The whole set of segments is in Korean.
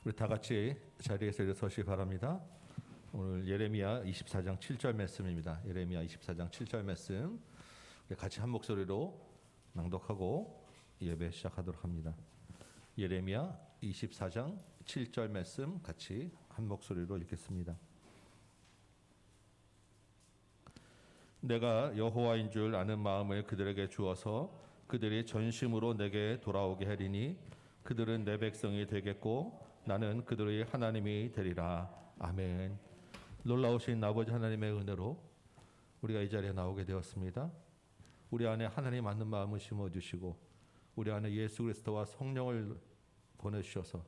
우리 다 같이 자리에서 일어서시기 바랍니다. 오늘 예레미야 24장 7절 말씀입니다. 예레미야 24장 7절 말씀 같이 한 목소리로 낭독하고 예배 시작하도록 합니다. 예레미야 24장 7절 말씀 같이 한 목소리로 읽겠습니다. 내가 여호와인 줄 아는 마음을 그들에게 주어서 그들이 전심으로 내게 돌아오게 하리니 그들은 내 백성이 되겠고 나는 그들의 하나님이 되리라. 아멘. 놀라우신 아버지 하나님의 은혜로 우리가 이 자리에 나오게 되었습니다. 우리 안에 하나님 맞는 마음을 심어주시고 우리 안에 예수 그리스도와 성령을 보내주셔서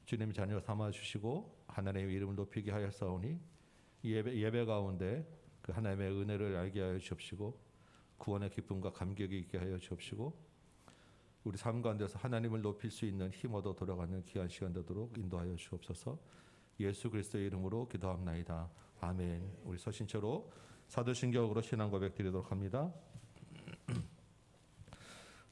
주님 자녀 삼아주시고 하나님의 이름을 높이게 하였사오니 예배 가운데 그 하나님의 은혜를 알게 하여 주옵시고 구원의 기쁨과 감격이 있게 하여 주옵시고 우리 삶 가운데서 하나님을 높일 수 있는 힘 얻어 돌아가는 귀한 시간 되도록 인도하여 주옵소서. 예수 그리스도의 이름으로 기도합나이다. 아멘. 우리 서신처로 사도신경으로 신앙 고백 드리도록 합니다.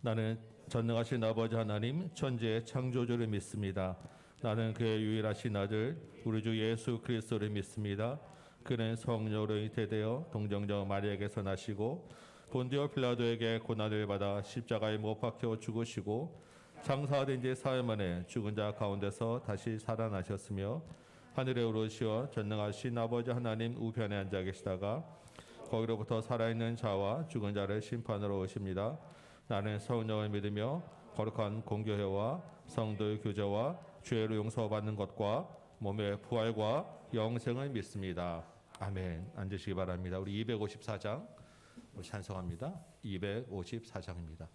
나는 전능하신 아버지 하나님 천지의 창조주를 믿습니다. 나는 그의 유일하신 아들 우리 주 예수 그리스도를 믿습니다. 그는 성령으로 잉태되어 동정녀 마리아에게서 나시고 본디오 필라도에게 고난을 받아 십자가에 못 박혀 죽으시고 장사된 지 사흘 만에 죽은 자 가운데서 다시 살아나셨으며 하늘에 오르시어 전능하신 아버지 하나님 우편에 앉아 계시다가 거기로부터 살아있는 자와 죽은 자를 심판하러 오십니다. 나는 성령을 믿으며 거룩한 공교회와 성도의 교제와 죄를 용서받는 것과 몸의 부활과 영생을 믿습니다. 아멘. 앉으시기 바랍니다. 우리 254장 찬송합니다. 254장입니다.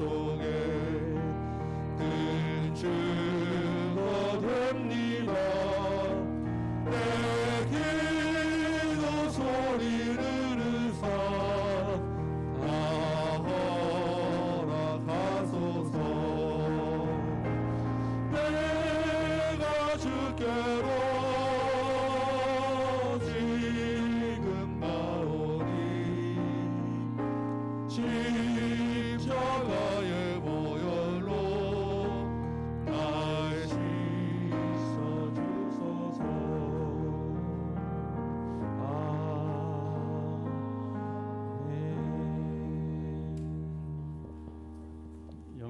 속에 큰 주거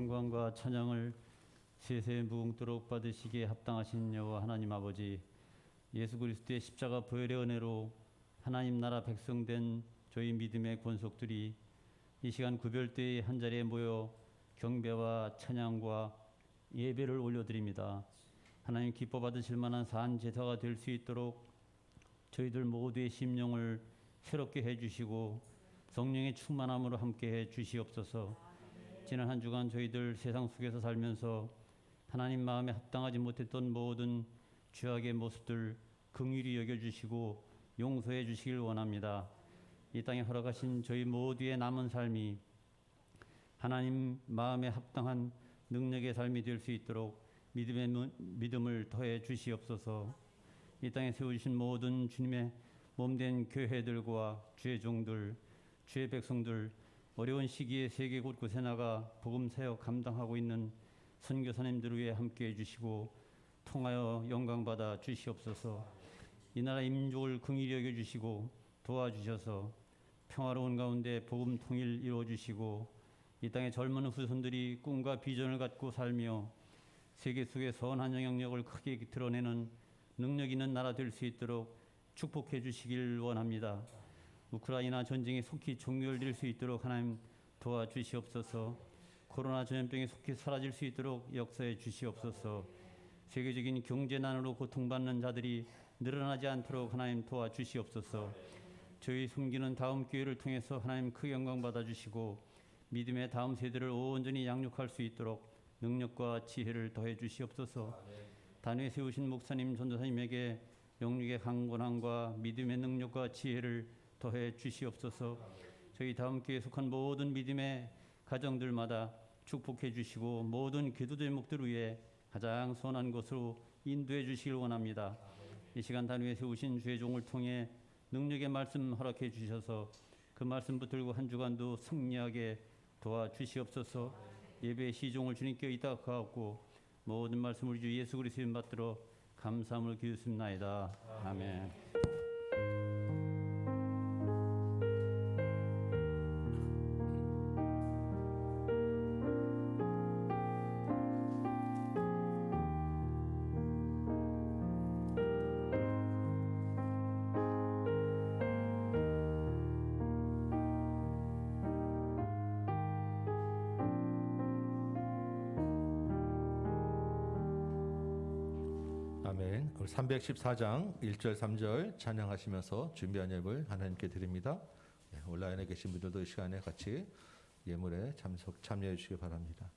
영광과 찬양을 세세 무궁토록 받으시기에 합당하신 여호와 하나님 아버지, 예수 그리스도의 십자가 보혈의 은혜로 하나님 나라 백성 된 저희 믿음의 권속들이 이 시간 구별되이 한자리에 모여 경배와 찬양과 예배를 올려드립니다. 하나님 기뻐 받으실 만한 산 제사가 될 수 있도록 저희들 모두의 심령을 새롭게 해주시고 성령의 충만함으로 함께해 주시옵소서. 지난 한 주간 저희들 세상 속에서 살면서 하나님 마음에 합당하지 못했던 모든 죄악의 모습들 긍휼히 여겨주시고 용서해 주시길 원합니다. 이 땅에 허락하신 저희 모두의 남은 삶이 하나님 마음에 합당한 능력의 삶이 될 수 있도록 믿음을 더해 주시옵소서. 이 땅에 세우신 모든 주님의 몸된 교회들과 주의 종들, 주의 백성들, 어려운 시기에 세계 곳곳에 나가 복음 사역 감당하고 있는 선교사님들 위해 함께해 주시고 통하여 영광받아 주시옵소서. 이 나라 민족을 긍휼히 여겨 주시고 도와주셔서 평화로운 가운데 복음 통일 이루어 주시고 이 땅의 젊은 후손들이 꿈과 비전을 갖고 살며 세계 속의 선한 영향력을 크게 드러내는 능력 있는 나라 될 수 있도록 축복해 주시길 원합니다. 우크라이나 전쟁이 속히 종결될 수 있도록 하나님 도와주시옵소서. 코로나 전염병이 속히 사라질 수 있도록 역사해 주시옵소서. 세계적인 경제난으로 고통받는 자들이 늘어나지 않도록 하나님 도와주시옵소서. 저희 섬기는 다음 교회를 통해서 하나님 큰 영광 받아주시고 믿음의 다음 세대를 온전히 양육할 수 있도록 능력과 지혜를 더해 주시옵소서. 단위에 세우신 목사님, 전도사님에게 영육의 강건함과 믿음의 능력과 지혜를 더해 주시옵소서. 저희 다음 교회에 속한 모든 믿음의 가정들마다 축복해 주시고 모든 기도 제목들 위해 가장 선한 것으로 인도해 주시길 원합니다. 이 시간 단위에 세우신 주의 종을 통해 능력의 말씀 허락해 주셔서 그 말씀 붙들고 한 주간도 승리하게 도와주시옵소서. 예배의 시종을 주님께 의탁하옵고 모든 말씀을 주 예수 그리스도 이름 받들어 감사함을 기울였습나이다. 아멘. 아멘. 314장 1절 3절 찬양하시면서 준비한 예물 하나님께 드립니다. 온라인에 계신 분들도 이 시간에 같이 예물에 참여해 주시기 바랍니다.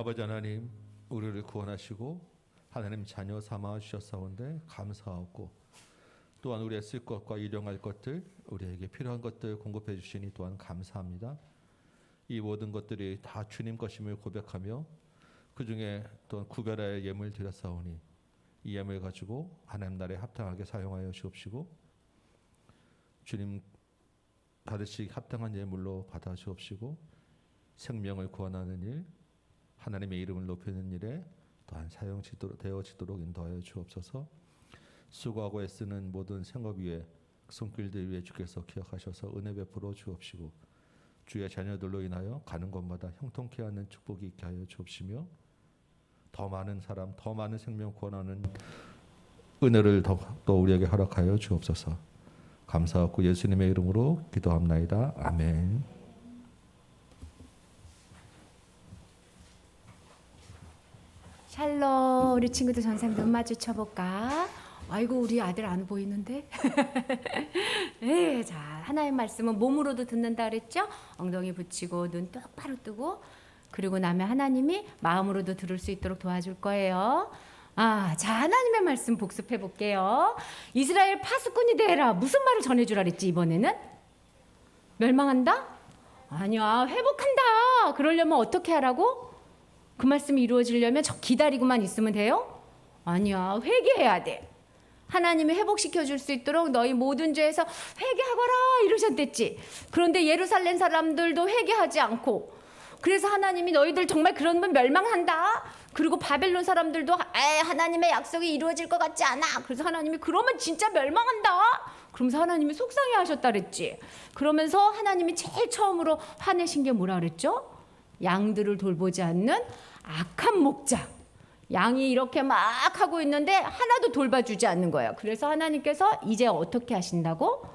아버지 하나님, 우리를 구원하시고 하나님 자녀 삼아 주셨사온데 감사하고 또한 우리의 쓸 것과 일용할 것들, 우리에게 필요한 것들 공급해 주시니 또한 감사합니다. 이 모든 것들이 다 주님 것임을 고백하며 그 중에 또 구별하여 예물 드렸사오니 이 예물 가지고 하나님 나라에 합당하게 사용하여 주옵시고 주님 가르치기 합당한 예물로 받아 주옵시고 생명을 구원하는 일, 하나님의 이름을 높이는 일에 또한 사용되어지도록 인도하여 주옵소서. 수고하고 애쓰는 모든 생업 위에 손길들 위에 주께서 기억하셔서 은혜 베풀어 주옵시고 주의 자녀들로 인하여 가는 곳마다 형통케 하는 축복이 있게 하여 주옵시며 더 많은 사람, 더 많은 생명 구원하는 은혜를 또 우리에게 허락하여 주옵소서. 감사하고 예수님의 이름으로 기도합나이다. 아멘. 샬롬. 우리 친구들 전생 눈 마주쳐 볼까? 아이고 우리 아들 안 보이는데. 네, 자 하나님 말씀은 몸으로도 듣는다 그랬죠? 엉덩이 붙이고 눈 똑바로 뜨고 그리고 나면 하나님이 마음으로도 들을 수 있도록 도와줄 거예요. 자 하나님의 말씀 복습해 볼게요. 이스라엘 파수꾼이 되라. 무슨 말을 전해주라 그랬지 이번에는? 멸망한다? 아니야, 회복한다. 그러려면 어떻게 하라고? 그 말씀이 이루어지려면 저 기다리고만 있으면 돼요? 아니야, 회개해야 돼. 하나님이 회복시켜 줄 수 있도록 너희 모든 죄에서 회개하거라 이러셨댔지. 그런데 예루살렘 사람들도 회개하지 않고 그래서 하나님이 너희들 정말 그러면 멸망한다. 그리고 바벨론 사람들도 하나님의 약속이 이루어질 것 같지 않아. 그래서 하나님이 그러면 진짜 멸망한다. 그러면서 하나님이 속상해 하셨다 그랬지. 그러면서 하나님이 제일 처음으로 화내신 게 뭐라 그랬죠? 양들을 돌보지 않는 악한 목자. 양이 이렇게 막 하고 있는데 하나도 돌봐주지 않는 거예요. 그래서 하나님께서 이제 어떻게 하신다고?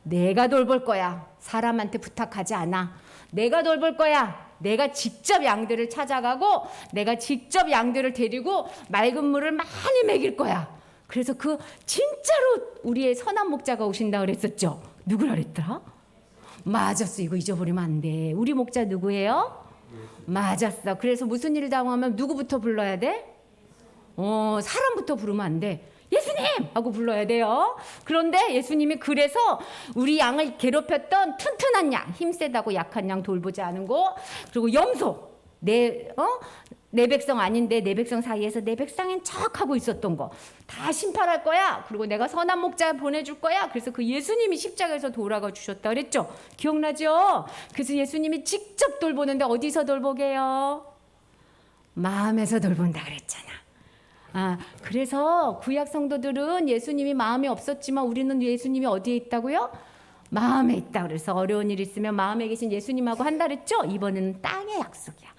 내가 돌볼 거야. 사람한테 부탁하지 않아. 내가 돌볼 거야. 내가 직접 양들을 찾아가고 내가 직접 양들을 데리고 맑은 물을 많이 먹일 거야. 그래서 그 진짜로 우리의 선한 목자가 오신다 그랬었죠. 누구라 그랬더라? 맞았어. 이거 잊어버리면 안 돼. 우리 목자 누구예요? 맞았어. 그래서 무슨 일을 당하면 누구부터 불러야 돼? 사람부터 부르면 안 돼. 예수님! 하고 불러야 돼요. 그런데 예수님이 그래서 우리 양을 괴롭혔던 튼튼한 양, 힘세다고 약한 양 돌보지 않은 거, 그리고 염소, 내 백성 아닌데 내 백성 사이에서 내 백성인 척하고 있었던 거 다 심판할 거야. 그리고 내가 선한 목자 보내줄 거야. 그래서 그 예수님이 십자가에서 돌아가 주셨다 그랬죠. 기억나죠? 그래서 예수님이 직접 돌보는데 어디서 돌보게요? 마음에서 돌본다 그랬잖아. 그래서 구약 성도들은 예수님이 마음에 없었지만 우리는 예수님이 어디에 있다고요? 마음에 있다. 그래서 어려운 일 있으면 마음에 계신 예수님하고 한다 그랬죠. 이번에는 땅의 약속이야.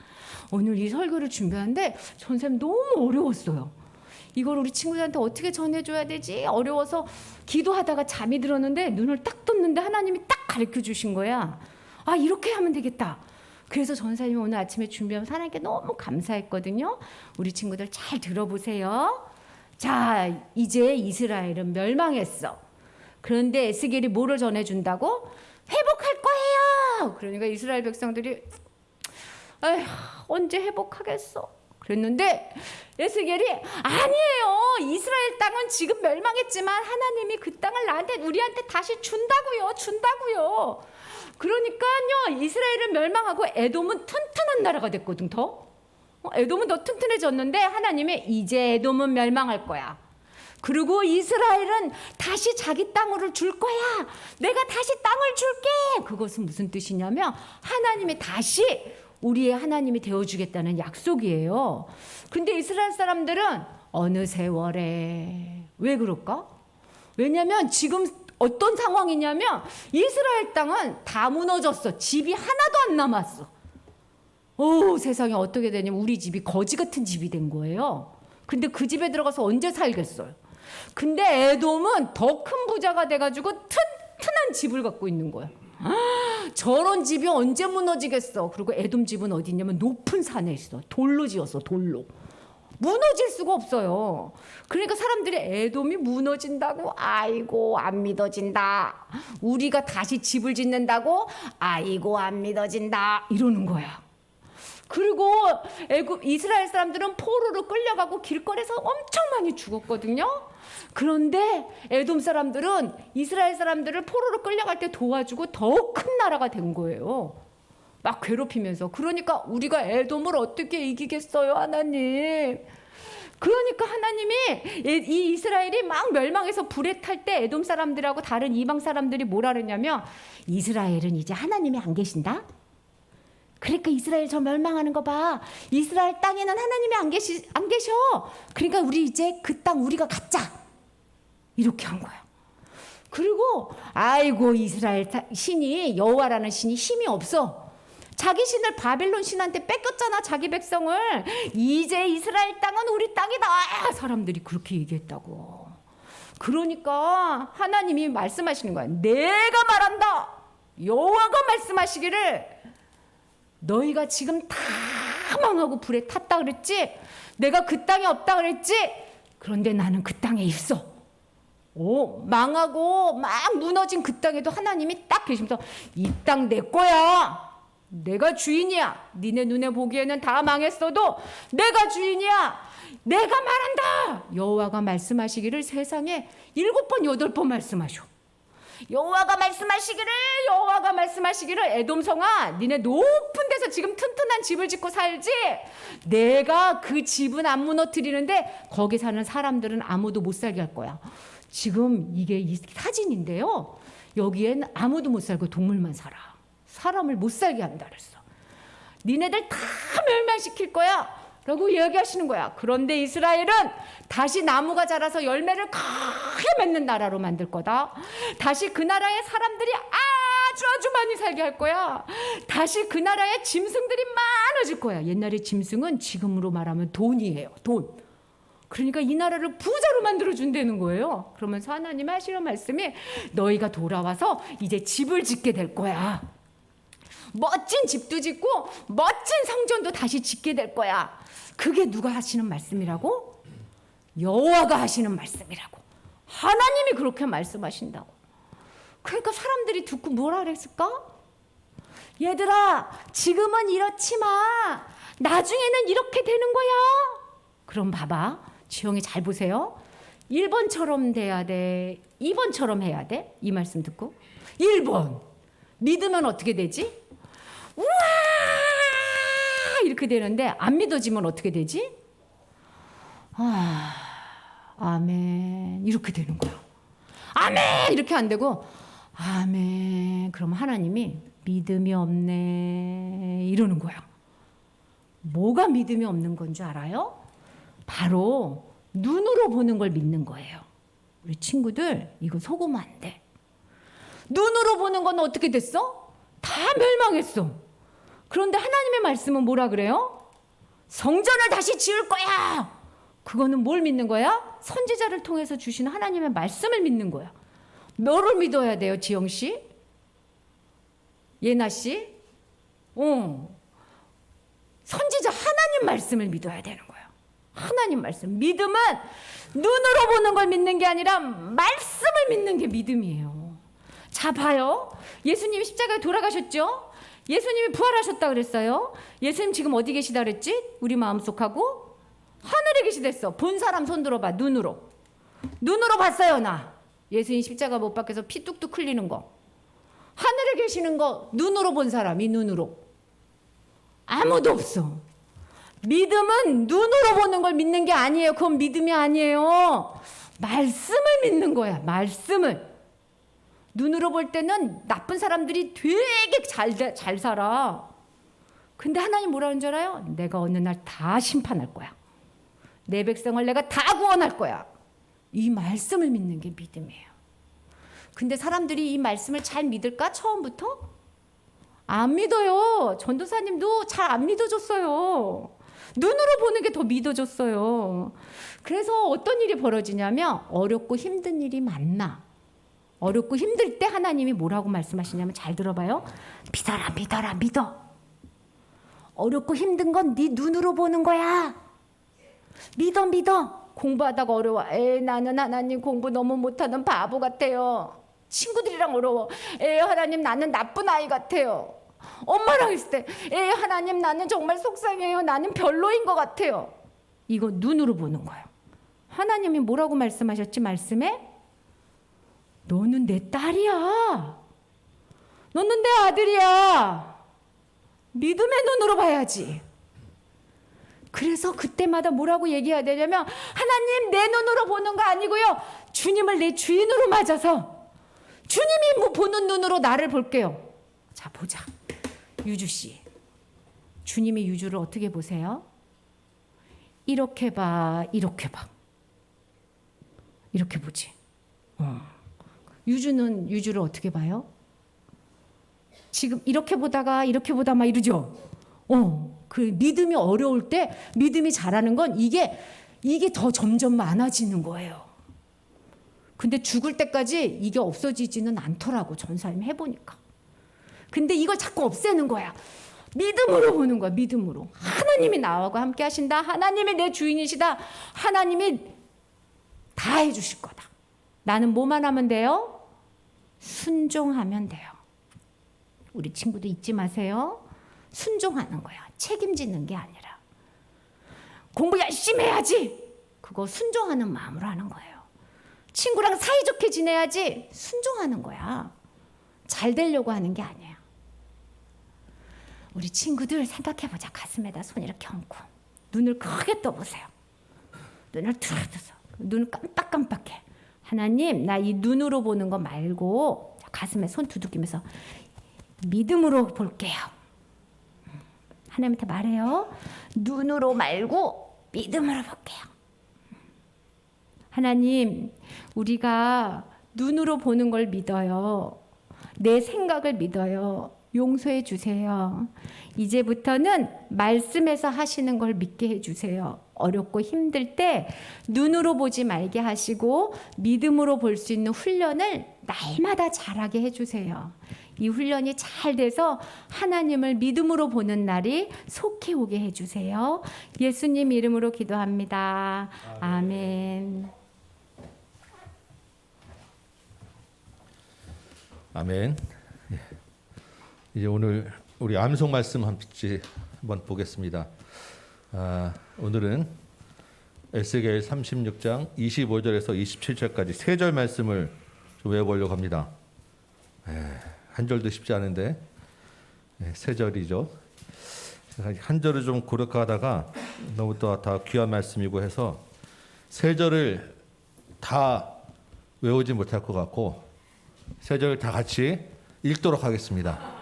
오늘 이 설교를 준비하는데 선생님 너무 어려웠어요. 이걸 우리 친구들한테 어떻게 전해줘야 되지? 어려워서 기도하다가 잠이 들었는데 눈을 딱 떴는데 하나님이 딱 가르쳐 주신 거야. 이렇게 하면 되겠다. 그래서 전사님이 오늘 아침에 준비하면서 하나님께 너무 감사했거든요. 우리 친구들 잘 들어보세요. 자, 이제 이스라엘은 멸망했어. 그런데 에스겔이 뭐를 전해준다고? 회복할 거예요. 그러니까 이스라엘 백성들이 언제 회복하겠어? 그랬는데 에스겔이 아니에요. 이스라엘 땅은 지금 멸망했지만 하나님이 그 땅을 우리한테 다시 준다고요. 그러니까요, 이스라엘은 멸망하고 에돔은 튼튼한 나라가 됐거든. 에돔은 더 튼튼해졌는데 하나님이 이제 에돔은 멸망할 거야. 그리고 이스라엘은 다시 자기 땅을 줄 거야. 내가 다시 땅을 줄게. 그것은 무슨 뜻이냐면 하나님이 다시 우리의 하나님이 되어주겠다는 약속이에요. 근데 이스라엘 사람들은 어느 세월에 왜 그럴까? 왜냐면 지금 어떤 상황이냐면 이스라엘 땅은 다 무너졌어. 집이 하나도 안 남았어. 세상에 어떻게 되냐면 우리 집이 거지 같은 집이 된 거예요. 근데 그 집에 들어가서 언제 살겠어요? 근데 에돔은 더 큰 부자가 돼가지고 튼튼한 집을 갖고 있는 거야. 저런 집이 언제 무너지겠어. 그리고 에돔 집은 어디 있냐면 높은 산에 있어. 돌로 지었어. 돌로. 무너질 수가 없어요. 그러니까 사람들이 에돔이 무너진다고 아이고 안 믿어진다. 우리가 다시 집을 짓는다고 아이고 안 믿어진다. 이러는 거야. 그리고 이스라엘 사람들은 포로로 끌려가고 길거리에서 엄청 많이 죽었거든요. 그런데 에돔 사람들은 이스라엘 사람들을 포로로 끌려갈 때 도와주고 더 큰 나라가 된 거예요. 막 괴롭히면서. 그러니까 우리가 에돔을 어떻게 이기겠어요, 하나님? 그러니까 하나님이 이 이스라엘이 막 멸망해서 불에 탈 때 에돔 사람들하고 다른 이방 사람들이 뭐라 그랬냐면, 이스라엘은 이제 하나님이 안 계신다? 그러니까 이스라엘 저 멸망하는 거 봐. 이스라엘 땅에는 하나님이 안 계셔. 그러니까 우리 이제 그 땅 우리가 갖자. 이렇게 한 거야. 그리고 아이고 이스라엘 신이, 여호와라는 신이 힘이 없어. 자기 신을 바벨론 신한테 뺏겼잖아, 자기 백성을. 이제 이스라엘 땅은 우리 땅이다. 사람들이 그렇게 얘기했다고. 그러니까 하나님이 말씀하시는 거야. 내가 말한다. 여호와가 말씀하시기를 너희가 지금 다 망하고 불에 탔다 그랬지? 내가 그 땅에 없다 그랬지? 그런데 나는 그 땅에 있어. 망하고 막 무너진 그 땅에도 하나님이 딱 계시면서 이 땅 내 거야. 내가 주인이야. 니네 눈에 보기에는 다 망했어도 내가 주인이야. 내가 말한다. 여호와가 말씀하시기를 세상에 7번 8번 말씀하셔. 여호와가 말씀하시기를 에돔 성아, 니네 높은 데서 지금 튼튼한 집을 짓고 살지? 내가 그 집은 안 무너뜨리는데 거기 사는 사람들은 아무도 못 살게 할 거야. 지금 이게 이 사진인데요. 여기엔 아무도 못 살고 동물만 살아. 사람을 못 살게 한다 그랬어. 니네들 다 멸망시킬 거야 라고 이야기하시는 거야. 그런데 이스라엘은 다시 나무가 자라서 열매를 크게 맺는 나라로 만들 거다. 다시 그 나라의 사람들이 아주 많이 살게 할 거야. 다시 그 나라의 짐승들이 많아질 거야. 옛날에 짐승은 지금으로 말하면 돈이에요. 돈. 그러니까 이 나라를 부자로 만들어준다는 거예요. 그러면서 하나님 하시는 말씀이 너희가 돌아와서 이제 집을 짓게 될 거야. 멋진 집도 짓고 멋진 성전도 다시 짓게 될 거야. 그게 누가 하시는 말씀이라고? 여호와가 하시는 말씀이라고. 하나님이 그렇게 말씀하신다고. 그러니까 사람들이 듣고 뭐라 그랬을까? 얘들아, 지금은 이렇지만 나중에는 이렇게 되는 거야. 그럼 봐봐. 지영이 잘 보세요. 1번처럼 돼야 돼? 2번처럼 해야 돼? 이 말씀 듣고. 1번. 믿으면 어떻게 되지? 우와! 이렇게 되는데 안 믿어지면 어떻게 되지? 아멘. 이렇게 되는 거야. 아멘! 이렇게 안 되고 아멘. 그럼 하나님이 믿음이 없네. 이러는 거야. 뭐가 믿음이 없는 건 줄 알아요? 바로 눈으로 보는 걸 믿는 거예요. 우리 친구들 이거 속으면 안 돼. 눈으로 보는 건 어떻게 됐어? 다 멸망했어. 그런데 하나님의 말씀은 뭐라 그래요? 성전을 다시 지을 거야. 그거는 뭘 믿는 거야? 선지자를 통해서 주시는 하나님의 말씀을 믿는 거야. 뭐를 믿어야 돼요, 지영 씨? 예나 씨? 선지자 하나님 말씀을 믿어야 되는 거야. 하나님 말씀. 믿음은 눈으로 보는 걸 믿는 게 아니라 말씀을 믿는 게 믿음이에요. 자, 봐요. 예수님이 십자가에 돌아가셨죠? 예수님이 부활하셨다 그랬어요. 예수님 지금 어디 계시다 그랬지? 우리 마음속하고 하늘에 계시댔어. 본 사람 손 들어봐. 눈으로 봤어요. 나 예수님 십자가 못 박혀서 피 뚝뚝 흘리는 거, 하늘에 계시는 거 눈으로 본 사람이 눈으로 아무도 없어. 믿음은 눈으로 보는 걸 믿는 게 아니에요. 그건 믿음이 아니에요. 말씀을 믿는 거야. 말씀을. 눈으로 볼 때는 나쁜 사람들이 되게 잘 살아. 근데 하나님 뭐라는 줄 알아요? 내가 어느 날 다 심판할 거야. 내 백성을 내가 다 구원할 거야. 이 말씀을 믿는 게 믿음이에요. 근데 사람들이 이 말씀을 잘 믿을까? 처음부터? 안 믿어요. 전도사님도 잘 안 믿어줬어요. 눈으로 보는 게 더 믿어줬어요. 그래서 어떤 일이 벌어지냐면 어렵고 힘든 일이 많나. 어렵고 힘들 때 하나님이 뭐라고 말씀하시냐면 잘 들어봐요. 믿어라. 믿어. 어렵고 힘든 건 네 눈으로 보는 거야. 믿어. 공부하다가 어려워. 나는 하나님 공부 너무 못하는 바보 같아요. 친구들이랑 어려워. 하나님 나는 나쁜 아이 같아요. 엄마랑 있을 때 하나님 나는 정말 속상해요. 나는 별로인 것 같아요. 이거 눈으로 보는 거예요. 하나님이 뭐라고 말씀하셨지? 말씀에 너는 내 딸이야. 너는 내 아들이야. 믿음의 눈으로 봐야지. 그래서 그때마다 뭐라고 얘기해야 되냐면 하나님 내 눈으로 보는 거 아니고요. 주님을 내 주인으로 맞아서 주님이 뭐 보는 눈으로 나를 볼게요. 자 보자. 유주씨. 주님이 유주를 어떻게 보세요? 이렇게 봐. 이렇게 봐. 이렇게 보지. 유주는 유주를 어떻게 봐요? 지금 이렇게 보다가 이렇게 보다 막 이러죠. 그 믿음이 어려울 때 믿음이 자라는 건 이게 더 점점 많아지는 거예요. 근데 죽을 때까지 이게 없어지지는 않더라고. 전사님 해보니까. 근데 이걸 자꾸 없애는 거야. 믿음으로 보는 거야. 믿음으로. 하나님이 나하고 함께 하신다. 하나님이 내 주인이시다. 하나님이 다 해주실 거다. 나는 뭐만 하면 돼요? 순종하면 돼요. 우리 친구도 잊지 마세요. 순종하는 거야. 책임지는 게 아니라. 공부 열심히 해야지. 그거 순종하는 마음으로 하는 거예요. 친구랑 사이좋게 지내야지. 순종하는 거야. 잘 되려고 하는 게 아니야. 우리 친구들 생각해보자. 가슴에다 손 이렇게 얹고 눈을 크게 떠보세요. 눈을 툭 떠서 눈 깜빡깜빡해. 하나님 나 이 눈으로 보는 거 말고 가슴에 손 두들기면서 믿음으로 볼게요. 하나님한테 말해요. 눈으로 말고 믿음으로 볼게요. 하나님 우리가 눈으로 보는 걸 믿어요. 내 생각을 믿어요. 용서해 주세요. 이제부터는 말씀에서 하시는 걸 믿게 해주세요. 어렵고 힘들 때 눈으로 보지 말게 하시고 믿음으로 볼 수 있는 훈련을 날마다 잘하게 해주세요. 이 훈련이 잘 돼서 하나님을 믿음으로 보는 날이 속히 오게 해주세요. 예수님 이름으로 기도합니다. 아멘. 아멘. 이제 오늘 우리 암송 말씀 한번 보겠습니다. 오늘은 에스겔 36장 25절에서 27절까지 세 절 말씀을 좀 외워보려고 합니다. 한 절도 쉽지 않은데 세 절이죠. 한 절을 좀 고르하다가 너무 또 다 귀한 말씀이고 해서 세 절을 다 외우지 못할 것 같고 세 절 다 같이 읽도록 하겠습니다.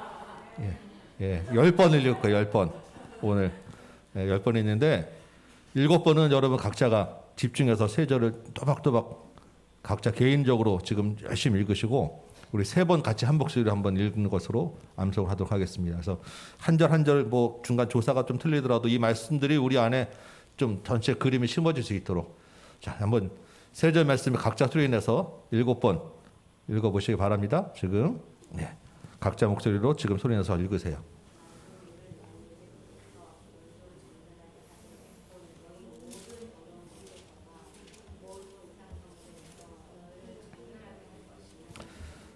10번 읽을 거예요. 10번. 오늘 10번 있는데 7번은 여러분 각자가 집중해서 세 절을 또박또박 각자 개인적으로 지금 열심히 읽으시고 우리 3번 같이 한 목소리로 한번 읽는 것으로 암송을 하도록 하겠습니다. 그래서 한 절 한 절 뭐 중간 조사가 좀 틀리더라도 이 말씀들이 우리 안에 좀 전체 그림이 심어질 수 있도록 자 한번 세 절 말씀을 각자 소리 내서 7번 읽어보시기 바랍니다. 지금 각자 목소리로 지금 소리 내서 읽으세요.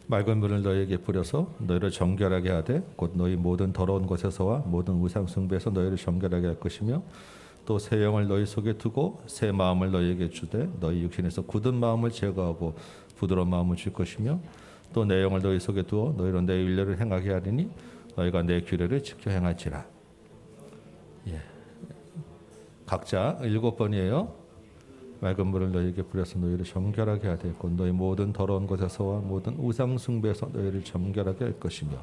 맑은 물을 너희에게 뿌려서 너희를 정결하게 하되 곧 너희 모든 더러운 것에서와 모든 우상 숭배에서 너희를 정결하게 할 것이며 또 새 영을 너희 속에 두고 새 마음을 너희에게 주되 너희 육신에서 굳은 마음을 제거하고 부드러운 마음을 줄 것이며 또 내 영을 너희 속에 두어 너희로 내 윤례를 행하게 하리니 너희가 내 규례를 지켜 행할지라. 각자 7번이에요. 맑은 물을 너희에게 뿌려서 너희를 정결하게 하되 곧 너희 모든 더러운 것에서와 모든 우상 숭배에서 너희를 정결하게 할 것이며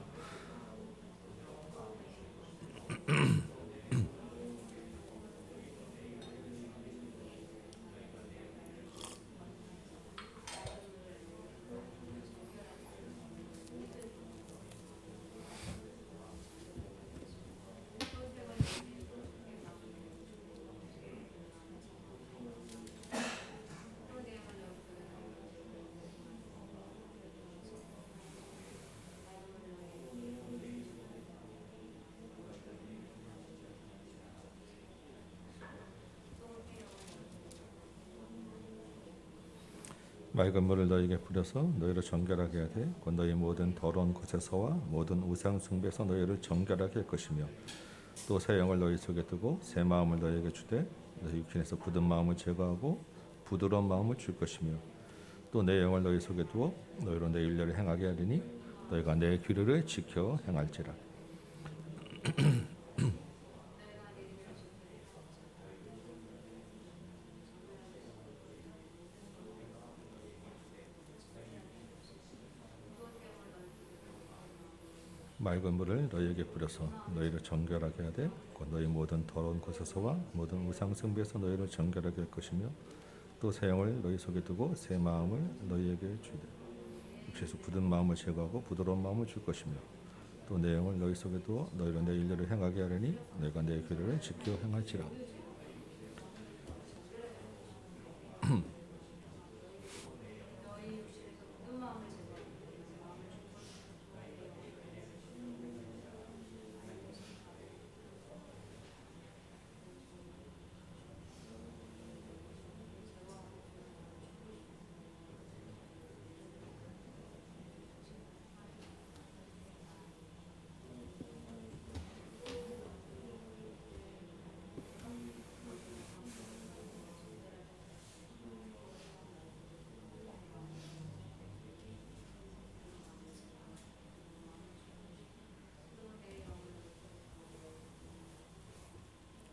맑은 물을 너희에게 뿌려서 너희를 정결하게 하되 곧 너희 모든 더러운 것에서와 모든 우상 숭배에서 너희를 정결하게 할 것이며 또 새 영을 너희 속에 두고 새 마음을 너희에게 주되 너희 육신에서 굳은 마음을 제거하고 부드러운 마음을 줄 것이며 또 내 영을 너희 속에 두어 너희로 내 윤례를 행하게 하리니 너희가 내 규례를 지켜 행할지라. 맑은 물을 너희에게 뿌려서 너희를 정결하게 하되 곧 너희 모든 더러운 곳에서와 모든 우상 숭배에서 너희를 정결하게 할 것이며 또 새 영을 너희 속에 두고 새 마음을 너희에게 주되 육체에서 굳은 마음을 제거하고 부드러운 마음을 줄 것이며 또 내 영을 너희 속에 두어 너희로 내 일들을 행하게 하려니 너희가 내 규례를 지켜 행할지라.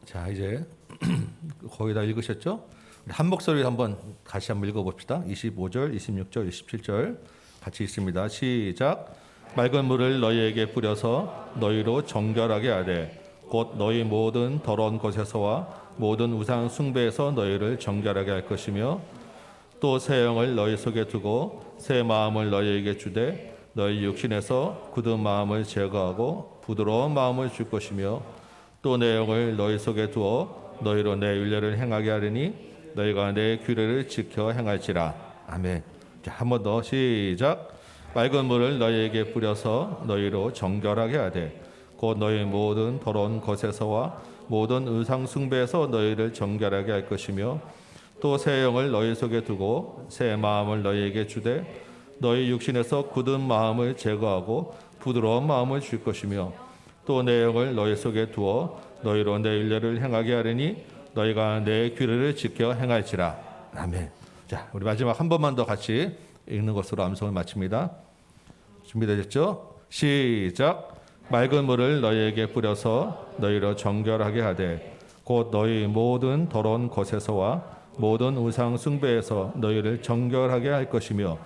자, 이제 거의 다 읽으셨죠? 한 목소리로 한번 다시 한번 읽어봅시다. 25절, 26절, 27절 같이 읽습니다. 시작. 맑은 물을 너희에게 뿌려서 너희로 정결하게 하되 곧 너희 모든 더러운 곳에서와 모든 우상 숭배에서 너희를 정결하게 할 것이며 또 새 영을 너희 속에 두고 새 마음을 너희에게 주되 너희 육신에서 굳은 마음을 제거하고 부드러운 마음을 줄 것이며 또 내 영을 너희 속에 두어 너희로 내 율례를 행하게 하리니 너희가 내 규례를 지켜 행할지라. 아멘. 자, 한 번 더 시작. 맑은 물을 너희에게 뿌려서 너희로 정결하게 하되 곧 너희 모든 더러운 것에서와 모든 의상 숭배에서 너희를 정결하게 할 것이며 또 새 영을 너희 속에 두고 새 마음을 너희에게 주되 너희 육신에서 굳은 마음을 제거하고 부드러운 마음을 줄 것이며 또 내 영을 너희 속에 두어 너희로 내 율례를 행하게 하리니 너희가 내 규례를 지켜 행할지라. 아멘. 자, 우리 마지막 한 번만 더 같이 읽는 것으로 암송을 마칩니다. 준비되셨죠? 시작. 맑은 물을 너희에게 뿌려서 너희로 정결하게 하되 곧 너희 모든 더러운 것에서와 모든 우상 숭배에서 너희를 정결하게 할 것이며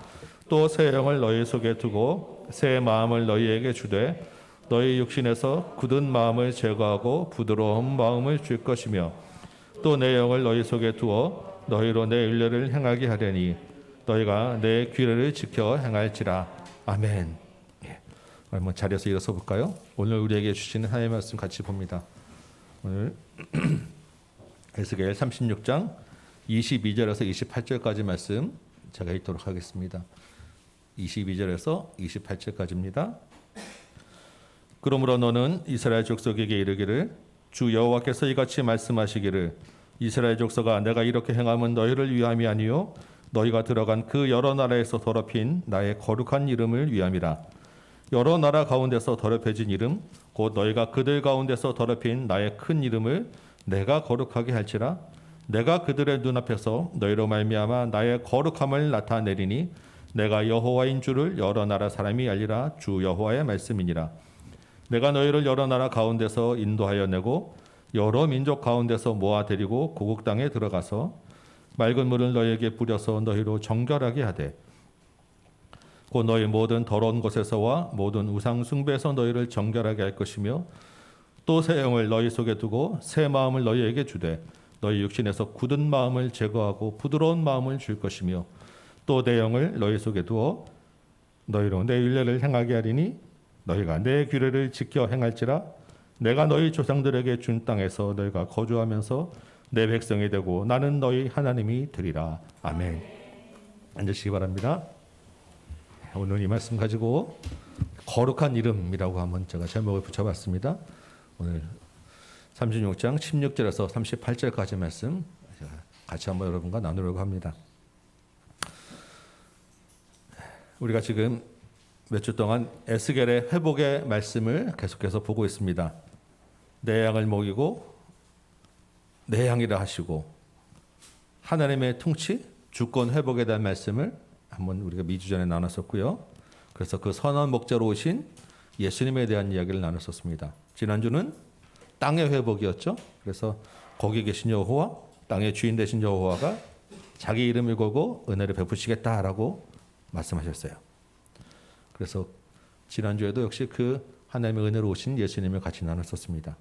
또 새 영을 너희 속에 두고 새 마음을 너희에게 주되 너희 육신에서 굳은 마음을 제거하고 부드러운 마음을 줄 것이며 또 내 영을 너희 속에 두어 너희로 내 율례를 행하게 하려니 너희가 내 규례를 지켜 행할지라. 아멘. 예. 한번 자리에서 일어서 볼까요? 오늘 우리에게 주시는 하나님의 말씀 같이 봅니다. 오늘 에스겔 36장 22절에서 28절까지 말씀 제가 읽도록 하겠습니다. 22절에서 28절까지입니다. 그러므로 너는 이스라엘 족속에게 이르기를 주 여호와께서 이같이 말씀하시기를 이스라엘 족속아 내가 이렇게 행함은 너희를 위함이 아니요 너희가 들어간 그 여러 나라에서 더럽힌 나의 거룩한 이름을 위함이라. 여러 나라 가운데서 더럽혀진 이름 곧 너희가 그들 가운데서 더럽힌 나의 큰 이름을 내가 거룩하게 할지라. 내가 그들의 눈앞에서 너희로 말미암아 나의 거룩함을 나타내리니 내가 여호와인 줄을 여러 나라 사람이 알리라. 주 여호와의 말씀이니라. 내가 너희를 여러 나라 가운데서 인도하여 내고 여러 민족 가운데서 모아 데리고 고국 땅에 들어가서 맑은 물을 너희에게 뿌려서 너희로 정결하게 하되 곧 너희 모든 더러운 곳에서와 모든 우상 숭배에서 너희를 정결하게 할 것이며 또 새 영을 너희 속에 두고 새 마음을 너희에게 주되 너희 육신에서 굳은 마음을 제거하고 부드러운 마음을 줄 것이며 또 내 영을 너희 속에 두어 너희로 내 율례를 행하게 하리니 너희가 내 규례를 지켜 행할지라. 내가 너희 조상들에게 준 땅에서 너희가 거주하면서 내 백성이 되고 나는 너희 하나님이 되리라. 아멘. 앉으시기 바랍니다. 오늘 이 말씀 가지고 거룩한 이름이라고 한번 제가 제목을 붙여봤습니다. 오늘 36장 16절에서 38절까지 말씀 같이 한번 여러분과 나누려고 합니다. 우리가 지금 몇 주 동안 에스겔의 회복의 말씀을 계속해서 보고 있습니다. 내 양을 먹이고 내 양이라 하시고 하나님의 통치, 주권 회복에 대한 말씀을 한번 우리가 2주 전에 나눴었고요. 그래서 그 선한 목자로 오신 예수님에 대한 이야기를 나눴었습니다. 지난주는 땅의 회복이었죠. 그래서 거기 계신 여호와, 땅의 주인 되신 여호와가 자기 이름을 걸고 은혜를 베푸시겠다라고 말씀하셨어요. 그래서 지난주에도 역시 그 하나님의 은혜로 오신 예수님을 같이 나눴었습니다.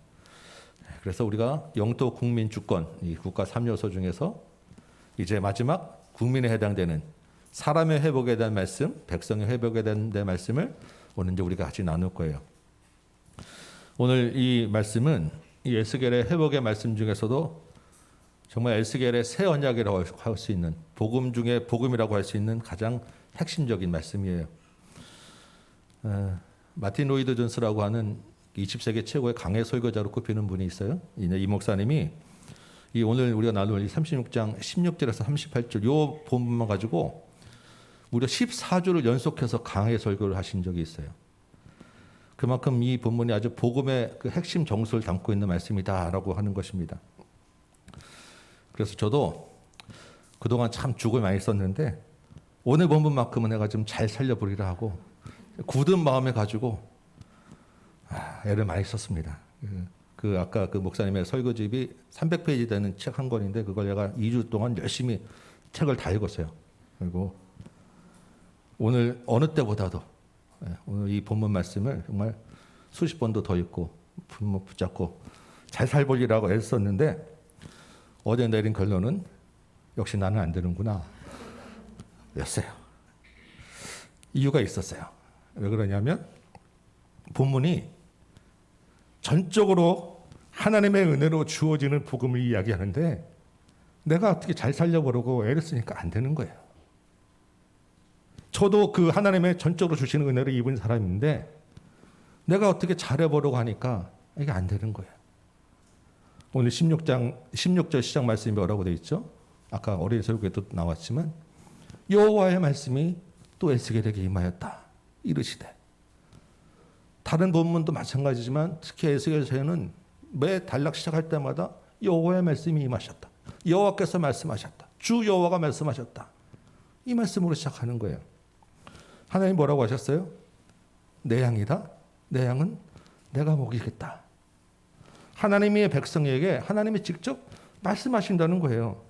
그래서 우리가 영토 국민 주권, 이 국가 3요소 중에서 이제 마지막 국민에 해당되는 사람의 회복에 대한 말씀, 백성의 회복에 대한 말씀을 오늘 이제 우리가 같이 나눌 거예요. 오늘 이 말씀은 이 에스겔의 회복의 말씀 중에서도 정말 에스겔의 새 언약이라고 할 수 있는, 복음 중에 복음이라고 할 수 있는 가장 핵심적인 말씀이에요. 마틴 로이드 존스라고 하는 20세기 최고의 강해 설교자로 꼽히는 분이 있어요. 이 목사님이 이 오늘 우리가 나눌 이 36장 16절에서 38절 요 본문만 가지고 무려 14주를 연속해서 강해 설교를 하신 적이 있어요. 그만큼 이 본문이 아주 복음의 그 핵심 정수를 담고 있는 말씀이다라고 하는 것입니다. 그래서 저도 그동안 참 죽을 많이 썼는데 오늘 본문만큼은 내가 좀 잘 살려보리라 하고 굳은 마음을 가지고 애를 많이 썼습니다. 그 아까 그 목사님의 설교집이 300페이지 되는 책 한 권인데 그걸 내가 2주 동안 열심히 책을 다 읽었어요. 그리고 오늘 어느 때보다도 오늘 이 본문 말씀을 정말 수십 번도 더 읽고 붙잡고 잘 살보리라고 애썼는데 어제 내린 결론은 역시 나는 안 되는구나 였어요. 이유가 있었어요. 왜 그러냐면 본문이 전적으로 하나님의 은혜로 주어지는 복음을 이야기하는데 내가 어떻게 잘 살려보려고 애를 쓰니까 안 되는 거예요. 저도 그 하나님의 전적으로 주시는 은혜를 입은 사람인데 내가 어떻게 잘해보려고 하니까 이게 안 되는 거예요. 오늘 16절 시작 말씀이 뭐라고 되어 있죠? 아까 어린 설교에도 나왔지만 여호와의 말씀이 또 에스겔에게 임하였다 이르시되. 다른 본문도 마찬가지지만 특히 에스겔서에는 매 단락 시작할 때마다 여호와의 말씀이 임하셨다. 여호와께서 말씀하셨다. 주 여호와가 말씀하셨다. 이 말씀으로 시작하는 거예요. 하나님 뭐라고 하셨어요? 내 양이다. 내 양은 내가 먹이겠다. 하나님의 백성에게 하나님이 직접 말씀하신다는 거예요.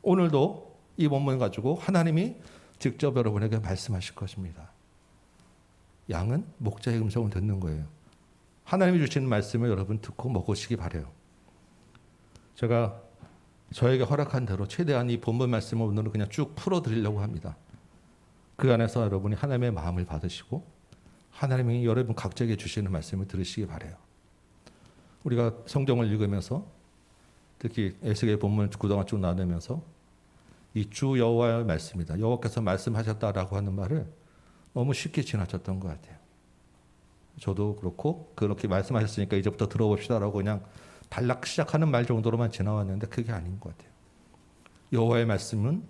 오늘도 이 본문 가지고 하나님이 직접 여러분에게 말씀하실 것입니다. 양은 목자의 음성을 듣는 거예요. 하나님이 주시는 말씀을 여러분 듣고 먹으시기 바라요. 제가 저에게 허락한 대로 최대한 이 본문 말씀을 오늘은 그냥 쭉 풀어드리려고 합니다. 그 안에서 여러분이 하나님의 마음을 받으시고 하나님이 여러분 각자에게 주시는 말씀을 들으시기 바라요. 우리가 성경을 읽으면서 특히 에스겔 본문을 그동안 쭉 나누면서 이 주 여호와의 말씀이다. 여호와께서 말씀하셨다라고 하는 말을 너무 쉽게 지나쳤던 것 같아요. 저도 그렇고 그렇게 말씀하셨으니까 이제부터 들어봅시다라고 그냥 단락 시작하는 말 정도로만 지나왔는데 그게 아닌 것 같아요. 여호와의 말씀은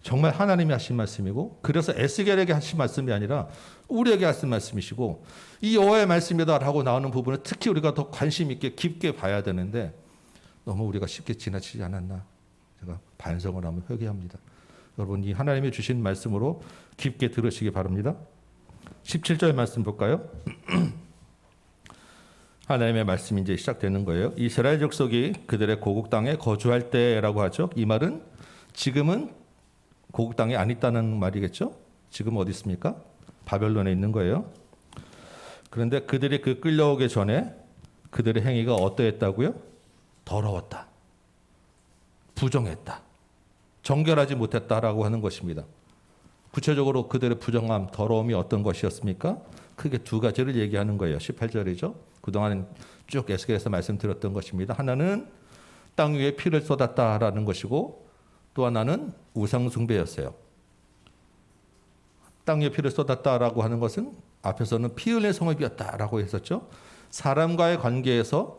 정말 하나님이 하신 말씀이고 그래서 에스겔에게 하신 말씀이 아니라 우리에게 하신 말씀이시고 이 여호와의 말씀이다라고 나오는 부분을 특히 우리가 더 관심 있게 깊게 봐야 되는데 너무 우리가 쉽게 지나치지 않았나 제가 반성을 하면 회개합니다. 여러분 이 하나님이 주신 말씀으로 깊게 들으시기 바랍니다. 17절 말씀 볼까요? 하나님의 말씀이 이제 시작되는 거예요. 이스라엘 족속이 그들의 고국 땅에 거주할 때라고 하죠. 이 말은 지금은 고국 땅에 안 있다는 말이겠죠. 지금 어디 있습니까? 바벨론에 있는 거예요. 그런데 그들이 그 끌려오기 전에 그들의 행위가 어떠했다고요? 더러웠다. 부정했다. 정결하지 못했다라고 하는 것입니다. 구체적으로 그들의 부정함, 더러움이 어떤 것이었습니까? 크게 두 가지를 얘기하는 거예요. 18절이죠. 그동안 쭉 에스겔에서 말씀드렸던 것입니다. 하나는 땅 위에 피를 쏟았다라는 것이고 또 하나는 우상 숭배였어요. 땅 위에 피를 쏟았다라고 하는 것은 앞에서는 피 흘린 성읍이었다라고 했었죠. 사람과의 관계에서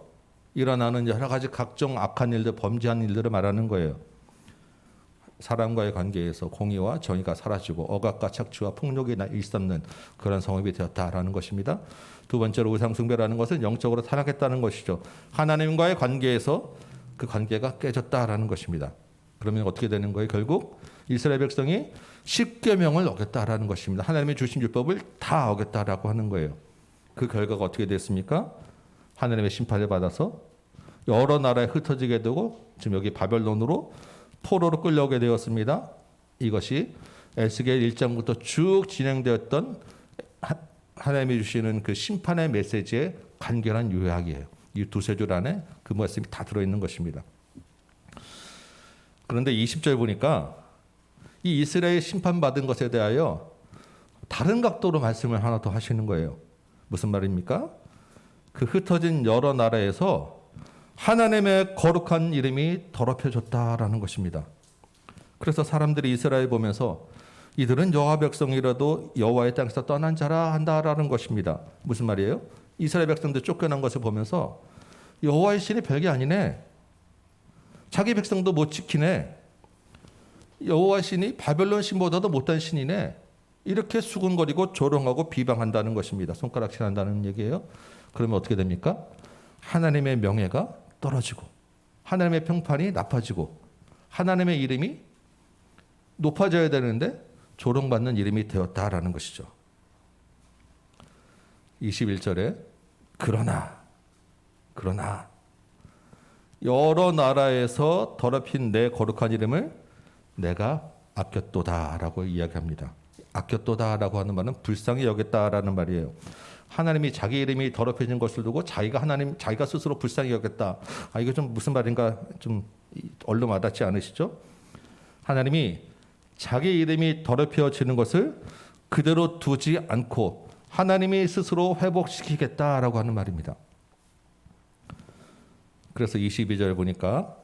일어나는 여러 가지 각종 악한 일들, 범죄한 일들을 말하는 거예요. 사람과의 관계에서 공의와 정의가 사라지고 억압과 착취와 폭력이 일삼는 그런 성읍이 되었다라는 것입니다. 두 번째로 우상 숭배라는 것은 영적으로 타락했다는 것이죠. 하나님과의 관계에서 그 관계가 깨졌다라는 것입니다. 그러면 어떻게 되는 거예요? 결국 이스라엘 백성이 십계명을 어겼다라는 것입니다. 하나님의 주신 율법을 다 어겼다라고 하는 거예요. 그 결과가 어떻게 됐습니까? 하나님의 심판을 받아서 여러 나라에 흩어지게 되고 지금 여기 바벨론으로 포로로 끌려오게 되었습니다. 이것이 에스겔 1장부터 쭉 진행되었던 하나님이 주시는 그 심판의 메시지의 간결한 요약이에요. 이 두세 줄 안에 그 말씀이 다 들어있는 것입니다. 그런데 20절 보니까 이 이스라엘 심판받은 것에 대하여 다른 각도로 말씀을 하나 더 하시는 거예요. 무슨 말입니까? 그 흩어진 여러 나라에서 하나님의 거룩한 이름이 더럽혀졌다라는 것입니다. 그래서 사람들이 이스라엘 보면서 이들은 여호와 백성이라도 여호와의 땅에서 떠난 자라 한다라는 것입니다. 무슨 말이에요? 이스라엘 백성들 쫓겨난 것을 보면서 여호와의 신이 별게 아니네. 자기 백성도 못 지키네. 여호와 신이 바벨론 신보다도 못한 신이네. 이렇게 수군거리고 조롱하고 비방한다는 것입니다. 손가락질한다는 얘기예요. 그러면 어떻게 됩니까? 하나님의 명예가 떨어지고 하나님의 평판이 나빠지고 하나님의 이름이 높아져야 되는데 조롱받는 이름이 되었다라는 것이죠. 21절에 그러나 여러 나라에서 더럽힌 내 거룩한 이름을 내가 아꼈도다라고 이야기합니다. 아꼈도다라고 하는 말은 불쌍히 여겼다라는 말이에요. 하나님이 자기 이름이 더럽혀진 것을 두고 자기가 스스로 불쌍히 여겼다. 이거 좀 무슨 말인가 좀 얼른 와닿지 않으시죠? 하나님이 자기 이름이 더럽혀지는 것을 그대로 두지 않고 하나님이 스스로 회복시키겠다라고 하는 말입니다. 그래서 22절 보니까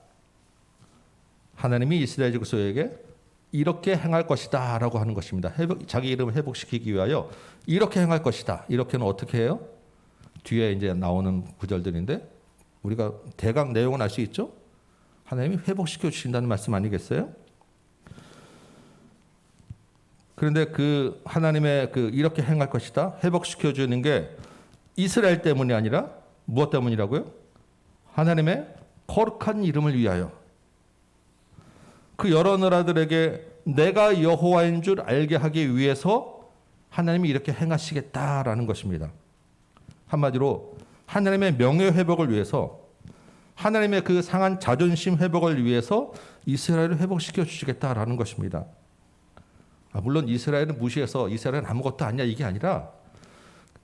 하나님이 이스라엘 족속에게 이렇게 행할 것이다 라고 하는 것입니다. 자기 이름을 회복시키기 위하여 이렇게 행할 것이다. 이렇게는 어떻게 해요? 뒤에 이제 나오는 구절들인데 우리가 대강 내용은 알 수 있죠? 하나님이 회복시켜 주신다는 말씀 아니겠어요? 그런데 그 하나님의 그 이렇게 행할 것이다 회복시켜 주는 게 이스라엘 때문이 아니라 무엇 때문이라고요? 하나님의 거룩한 이름을 위하여 그 여러 나라들에게 내가 여호와인 줄 알게 하기 위해서 하나님이 이렇게 행하시겠다라는 것입니다. 한마디로 하나님의 명예 회복을 위해서 하나님의 그 상한 자존심 회복을 위해서 이스라엘을 회복시켜 주시겠다라는 것입니다. 물론 이스라엘은 무시해서 이스라엘은 아무것도 아니야 이게 아니라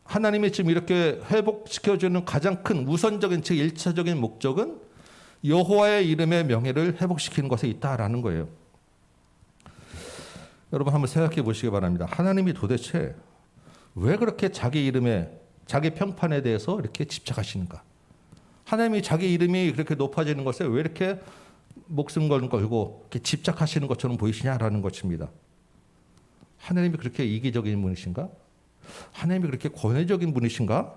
하나님이 지금 이렇게 회복시켜주는 가장 큰 우선적인 즉 1차적인 목적은 여호와의 이름의 명예를 회복시키는 것에 있다라는 거예요. 여러분 한번 생각해 보시기 바랍니다. 하나님이 도대체 왜 그렇게 자기 이름에 자기 평판에 대해서 이렇게 집착하시는가? 하나님이 자기 이름이 그렇게 높아지는 것에 왜 이렇게 목숨 걸고 이렇게 집착하시는 것처럼 보이시냐라는 것입니다. 하나님이 그렇게 이기적인 분이신가? 하나님이 그렇게 권위적인 분이신가?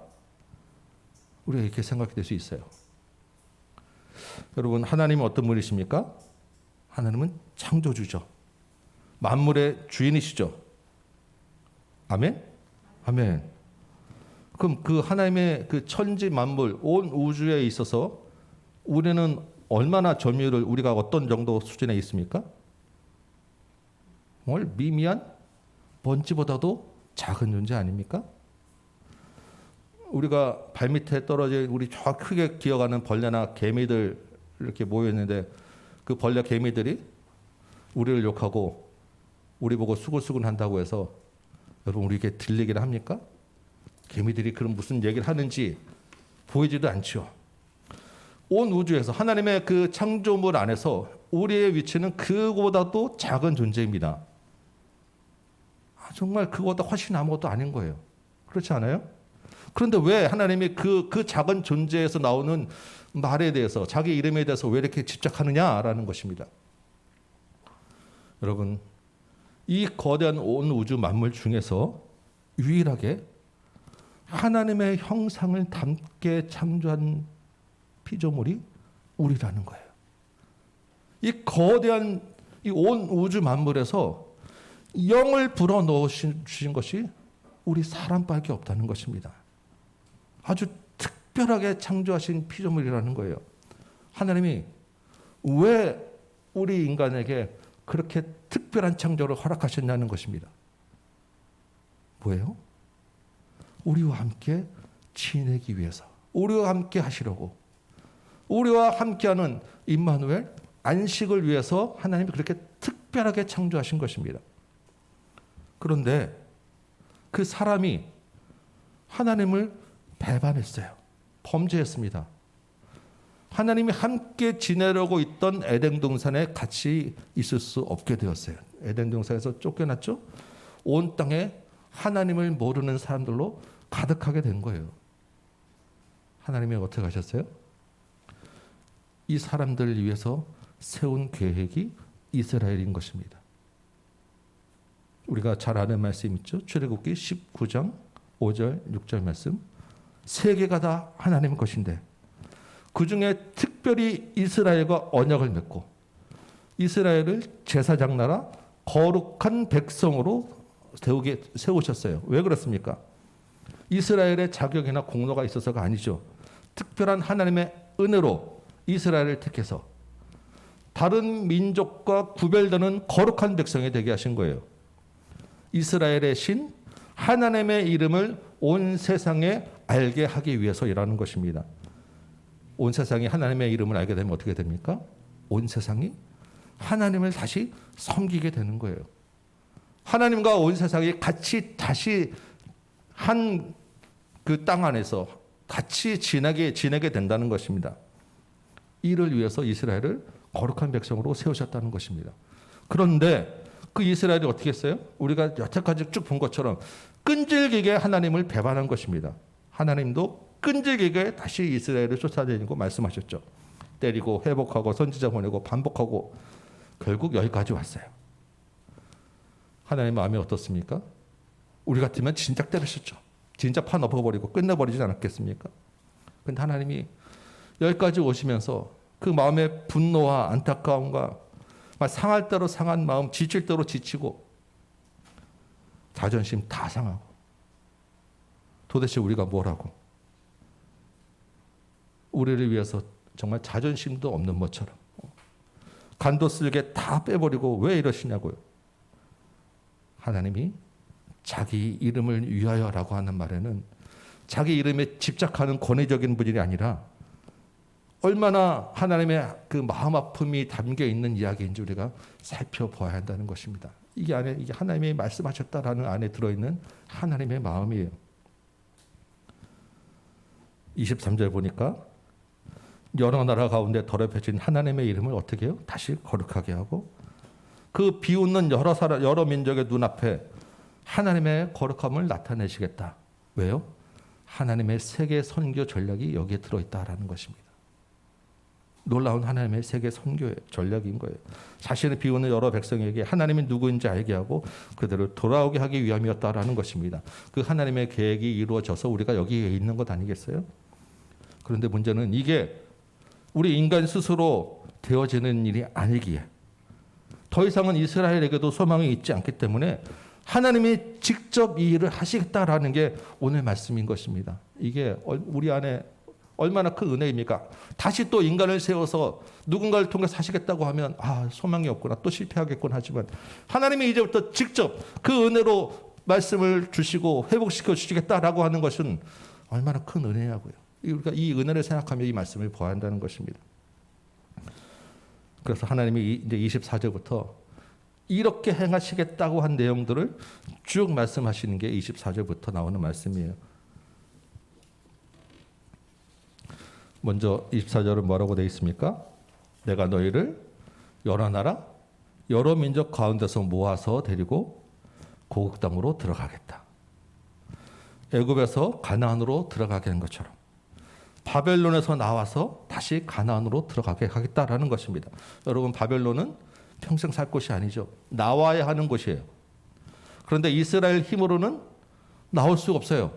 우리가 이렇게 생각이 될 수 있어요. 여러분 하나님은 어떤 분이십니까? 하나님은 창조주죠. 만물의 주인이시죠. 아멘? 아멘. 그럼 그 하나님의 그 천지 만물 온 우주에 있어서 우리는 얼마나 점유율을 우리가 어떤 정도 수준에 있습니까? 정말 미미한 먼지보다도 작은 존재 아닙니까? 우리가 발밑에 떨어진 우리 저 크게 기어가는 벌레나 개미들 이렇게 모여 있는데 그 벌레 개미들이 우리를 욕하고 우리 보고 수근수근 한다고 해서 여러분 우리에게 들리기를 합니까? 개미들이 그런 무슨 얘기를 하는지 보이지도 않죠. 온 우주에서 하나님의 그 창조물 안에서 우리의 위치는 그보다도 작은 존재입니다. 정말 그거보다 훨씬 아무것도 아닌 거예요. 그렇지 않아요? 그런데 왜 하나님이 그 작은 존재에서 나오는 말에 대해서 자기 이름에 대해서 왜 이렇게 집착하느냐라는 것입니다. 여러분 이 거대한 온 우주 만물 중에서 유일하게 하나님의 형상을 담게 창조한 피조물이 우리라는 거예요. 이 거대한 이 온 우주 만물에서 영을 불어넣으신 것이 우리 사람밖에 없다는 것입니다. 아주 특별하게 창조하신 피조물이라는 거예요. 하나님이 왜 우리 인간에게 그렇게 특별한 창조를 허락하셨냐는 것입니다. 뭐예요? 우리와 함께 지내기 위해서, 우리와 함께 하시려고, 우리와 함께하는 임마누엘 안식을 위해서 하나님이 그렇게 특별하게 창조하신 것입니다. 그런데 그 사람이 하나님을 배반했어요. 범죄했습니다. 하나님이 함께 지내려고 있던 에덴 동산에 같이 있을 수 없게 되었어요. 에덴 동산에서 쫓겨났죠. 온 땅에 하나님을 모르는 사람들로 가득하게 된 거예요. 하나님이 어떻게 하셨어요? 이 사람들을 위해서 세운 계획이 이스라엘인 것입니다. 우리가 잘 아는 말씀 있죠. 출애굽기 19장 5절 6절 말씀. 세계가 다 하나님 것인데 그 중에 특별히 이스라엘과 언약을 맺고 이스라엘을 제사장 나라 거룩한 백성으로 세우셨어요. 왜 그렇습니까? 이스라엘의 자격이나 공로가 있어서가 아니죠. 특별한 하나님의 은혜로 이스라엘을 택해서 다른 민족과 구별되는 거룩한 백성이 되게 하신 거예요. 이스라엘의 신 하나님의 이름을 온 세상에 알게 하기 위해서이라는 것입니다. 온 세상이 하나님의 이름을 알게 되면 어떻게 됩니까? 온 세상이 하나님을 다시 섬기게 되는 거예요. 하나님과 온 세상이 같이 다시 한 그 땅 안에서 같이 지내게 된다는 것입니다. 이를 위해서 이스라엘을 거룩한 백성으로 세우셨다는 것입니다. 그런데 그 이스라엘이 어떻게 했어요? 우리가 여태까지 쭉 본 것처럼 끈질기게 하나님을 배반한 것입니다. 하나님도 끈질기게 다시 이스라엘을 쫓아다니고 말씀하셨죠. 때리고 회복하고 선지자 보내고 반복하고 결국 여기까지 왔어요. 하나님 마음이 어떻습니까? 우리 같으면 진작 때리셨죠. 진짜 판 엎어버리고 끝내버리지 않았겠습니까? 그런데 하나님이 여기까지 오시면서 그 마음의 분노와 안타까움과 상할 대로 상한 마음, 지칠 대로 지치고 자존심 다 상하고 도대체 우리가 뭐라고? 우리를 위해서 정말 자존심도 없는 것처럼 간도 쓸게 다 빼버리고 왜 이러시냐고요. 하나님이 자기 이름을 위하여라고 하는 말에는 자기 이름에 집착하는 권위적인 분이 아니라 얼마나 하나님의 그 마음 아픔이 담겨 있는 이야기인지 우리가 살펴봐야 한다는 것입니다. 이게 하나님이 말씀하셨다라는 안에 들어있는 하나님의 마음이에요. 23절 보니까 여러 나라 가운데 더럽혀진 하나님의 이름을 어떻게 해요? 다시 거룩하게 하고 그 비웃는 여러 민족의 눈앞에 하나님의 거룩함을 나타내시겠다. 왜요? 하나님의 세계 선교 전략이 여기에 들어있다라는 것입니다. 놀라운 하나님의 세계 선교 전략인 거예요. 자신을 비우는 여러 백성에게 하나님이 누구인지 알게 하고 그들을 돌아오게 하기 위함이었다라는 것입니다. 그 하나님의 계획이 이루어져서 우리가 여기에 있는 것 아니겠어요? 그런데 문제는 이게 우리 인간 스스로 되어지는 일이 아니기에 더 이상은 이스라엘에게도 소망이 있지 않기 때문에 하나님이 직접 이 일을 하시겠다라는 게 오늘 말씀인 것입니다. 이게 우리 안에 얼마나 큰 은혜입니까? 다시 또 인간을 세워서 누군가를 통해서 하시겠다고 하면 소망이 없구나, 또 실패하겠구나 하지만 하나님이 이제부터 직접 그 은혜로 말씀을 주시고 회복시켜 주시겠다라고 하는 것은 얼마나 큰 은혜냐고요. 우리가 이 은혜를 생각하며 이 말씀을 보아야 한다는 것입니다. 그래서 하나님이 이제 24절부터 이렇게 행하시겠다고 한 내용들을 쭉 말씀하시는 게 24절부터 나오는 말씀이에요. 먼저 24절은 뭐라고 되어 있습니까? 내가 너희를 여러 나라, 여러 민족 가운데서 모아서 데리고 고국 땅으로 들어가겠다. 애굽에서 가나안으로 들어가게 한 것처럼 바벨론에서 나와서 다시 가나안으로 들어가게 하겠다라는 것입니다. 여러분, 바벨론은 평생 살 곳이 아니죠. 나와야 하는 곳이에요. 그런데 이스라엘 힘으로는 나올 수가 없어요.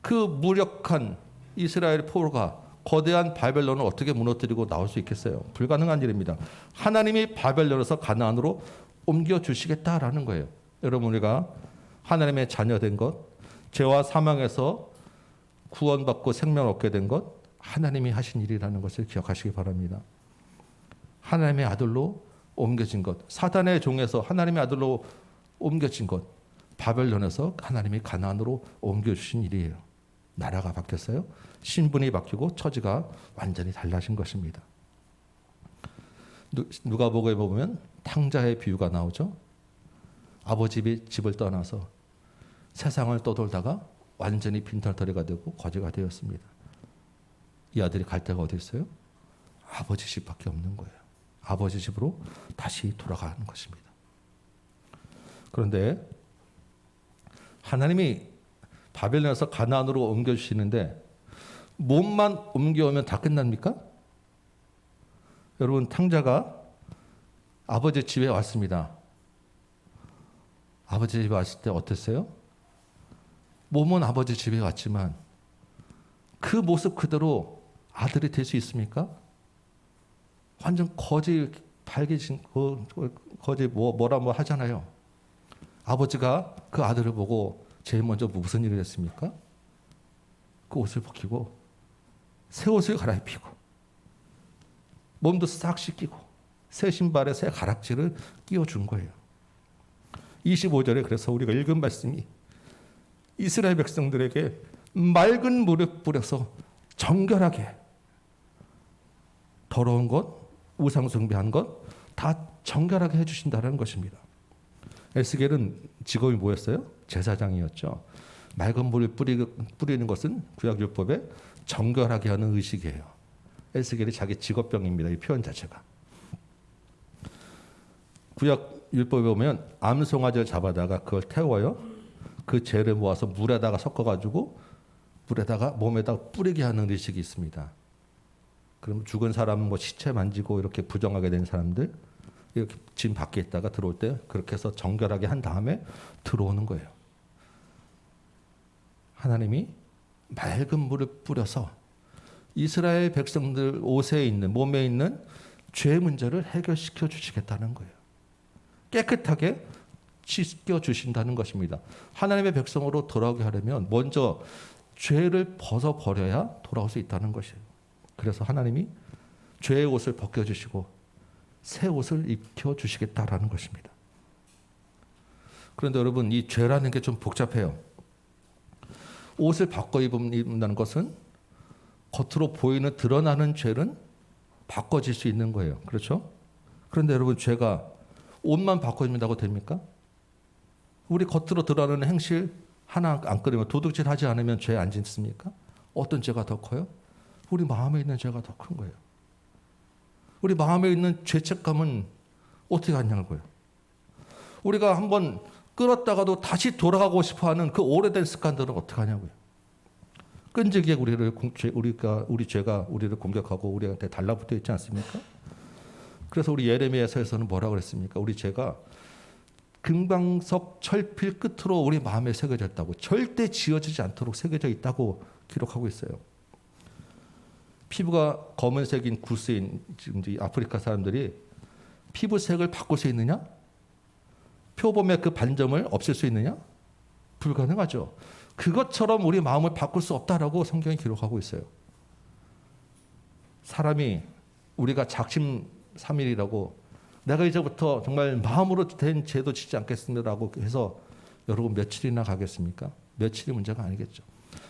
그 무력한 이스라엘 포로가 거대한 바벨론을 어떻게 무너뜨리고 나올 수 있겠어요? 불가능한 일입니다. 하나님이 바벨론에서 가나안으로 옮겨주시겠다라는 거예요. 여러분, 우리가 하나님의 자녀된 것, 죄와 사망에서 구원받고 생명을 얻게 된 것, 하나님이 하신 일이라는 것을 기억하시기 바랍니다. 하나님의 아들로 옮겨진 것, 사단의 종에서 하나님의 아들로 옮겨진 것, 바벨론에서 하나님이 가나안으로 옮겨주신 일이에요. 나라가 바뀌었어요. 신분이 바뀌고 처지가 완전히 달라진 것입니다. 누가복음에 보면 탕자의 비유가 나오죠. 아버지 집을 떠나서 세상을 떠돌다가 완전히 빈털터리가 되고 거지가 되었습니다. 이 아들이 갈 데가 어디 있어요? 아버지 집밖에 없는 거예요. 아버지 집으로 다시 돌아가는 것입니다. 그런데 하나님이 바벨론에서 가나안으로 옮겨주시는데 몸만 옮겨오면 다 끝납니까? 여러분, 탕자가 아버지 집에 왔습니다. 아버지 집에 왔을 때 어땠어요? 몸은 아버지 집에 왔지만 그 모습 그대로 아들이 될 수 있습니까? 완전 거지 발기진 거지 뭐라 하잖아요. 아버지가 그 아들을 보고 제일 먼저 무슨 일을 했습니까? 그 옷을 벗기고 새 옷을 갈아입히고 몸도 싹 씻기고 새 신발에 새 가락지를 끼워준 거예요. 25절에 그래서 우리가 읽은 말씀이 이스라엘 백성들에게 맑은 물을 뿌려서 정결하게 더러운 것, 우상 숭배한 것 다 정결하게 해주신다는 것입니다. 에스겔은 직업이 뭐였어요? 제사장이었죠. 맑은 물을 뿌리는 것은 구약율법에 정결하게 하는 의식이에요. 에스겔이 자기 직업병입니다. 이 표현 자체가. 구약율법에 보면 암송아지를 잡아다가 그걸 태워요. 그 죄를 모아서 물에다가 섞어가지고 물에다가 몸에다가 뿌리게 하는 의식이 있습니다. 그럼 죽은 사람 시체 만지고 이렇게 부정하게 된 사람들 이렇게 집 밖에 있다가 들어올 때 그렇게 해서 정결하게 한 다음에 들어오는 거예요. 하나님이 맑은 물을 뿌려서 이스라엘 백성들 옷에 있는 몸에 있는 죄 문제를 해결시켜 주시겠다는 거예요. 깨끗하게 씻겨 주신다는 것입니다. 하나님의 백성으로 돌아오게 하려면 먼저 죄를 벗어버려야 돌아올 수 있다는 것이에요. 그래서 하나님이 죄의 옷을 벗겨주시고 새 옷을 입혀주시겠다라는 것입니다. 그런데 여러분, 이 죄라는 게 좀 복잡해요. 옷을 바꿔 입는다는 것은 겉으로 보이는 드러나는 죄는 바꿔질 수 있는 거예요. 그렇죠? 그런데 여러분, 죄가 옷만 바꿔 입는다고 됩니까? 우리 겉으로 드러나는 행실 하나 안 끊으면, 도둑질 하지 않으면 죄 안 짓습니까? 어떤 죄가 더 커요? 우리 마음에 있는 죄가 더 큰 거예요. 우리 마음에 있는 죄책감은 어떻게 하냐고요. 우리가 한번 끊었다가도 다시 돌아가고 싶어하는 그 오래된 습관들은 어떻게 하냐고요. 끈질기게 우리 죄가 우리를 공격하고 우리한테 달라붙어 있지 않습니까? 그래서 우리 예레미야서에서는 뭐라고 그랬습니까? 우리 죄가 금방석 철필 끝으로 우리 마음에 새겨져 있다고, 절대 지워지지 않도록 새겨져 있다고 기록하고 있어요. 피부가 검은색인 구스인 지금 아프리카 사람들이 피부색을 바꿀 수 있느냐? 표범의 그 반점을 없앨 수 있느냐? 불가능하죠. 그것처럼 우리 마음을 바꿀 수 없다라고 성경이 기록하고 있어요. 사람이 우리가 작심삼일이라고 내가 이제부터 정말 마음으로 된 죄도 짓지 않겠습니다라고 해서 여러분 며칠이나 가겠습니까? 며칠이 문제가 아니겠죠.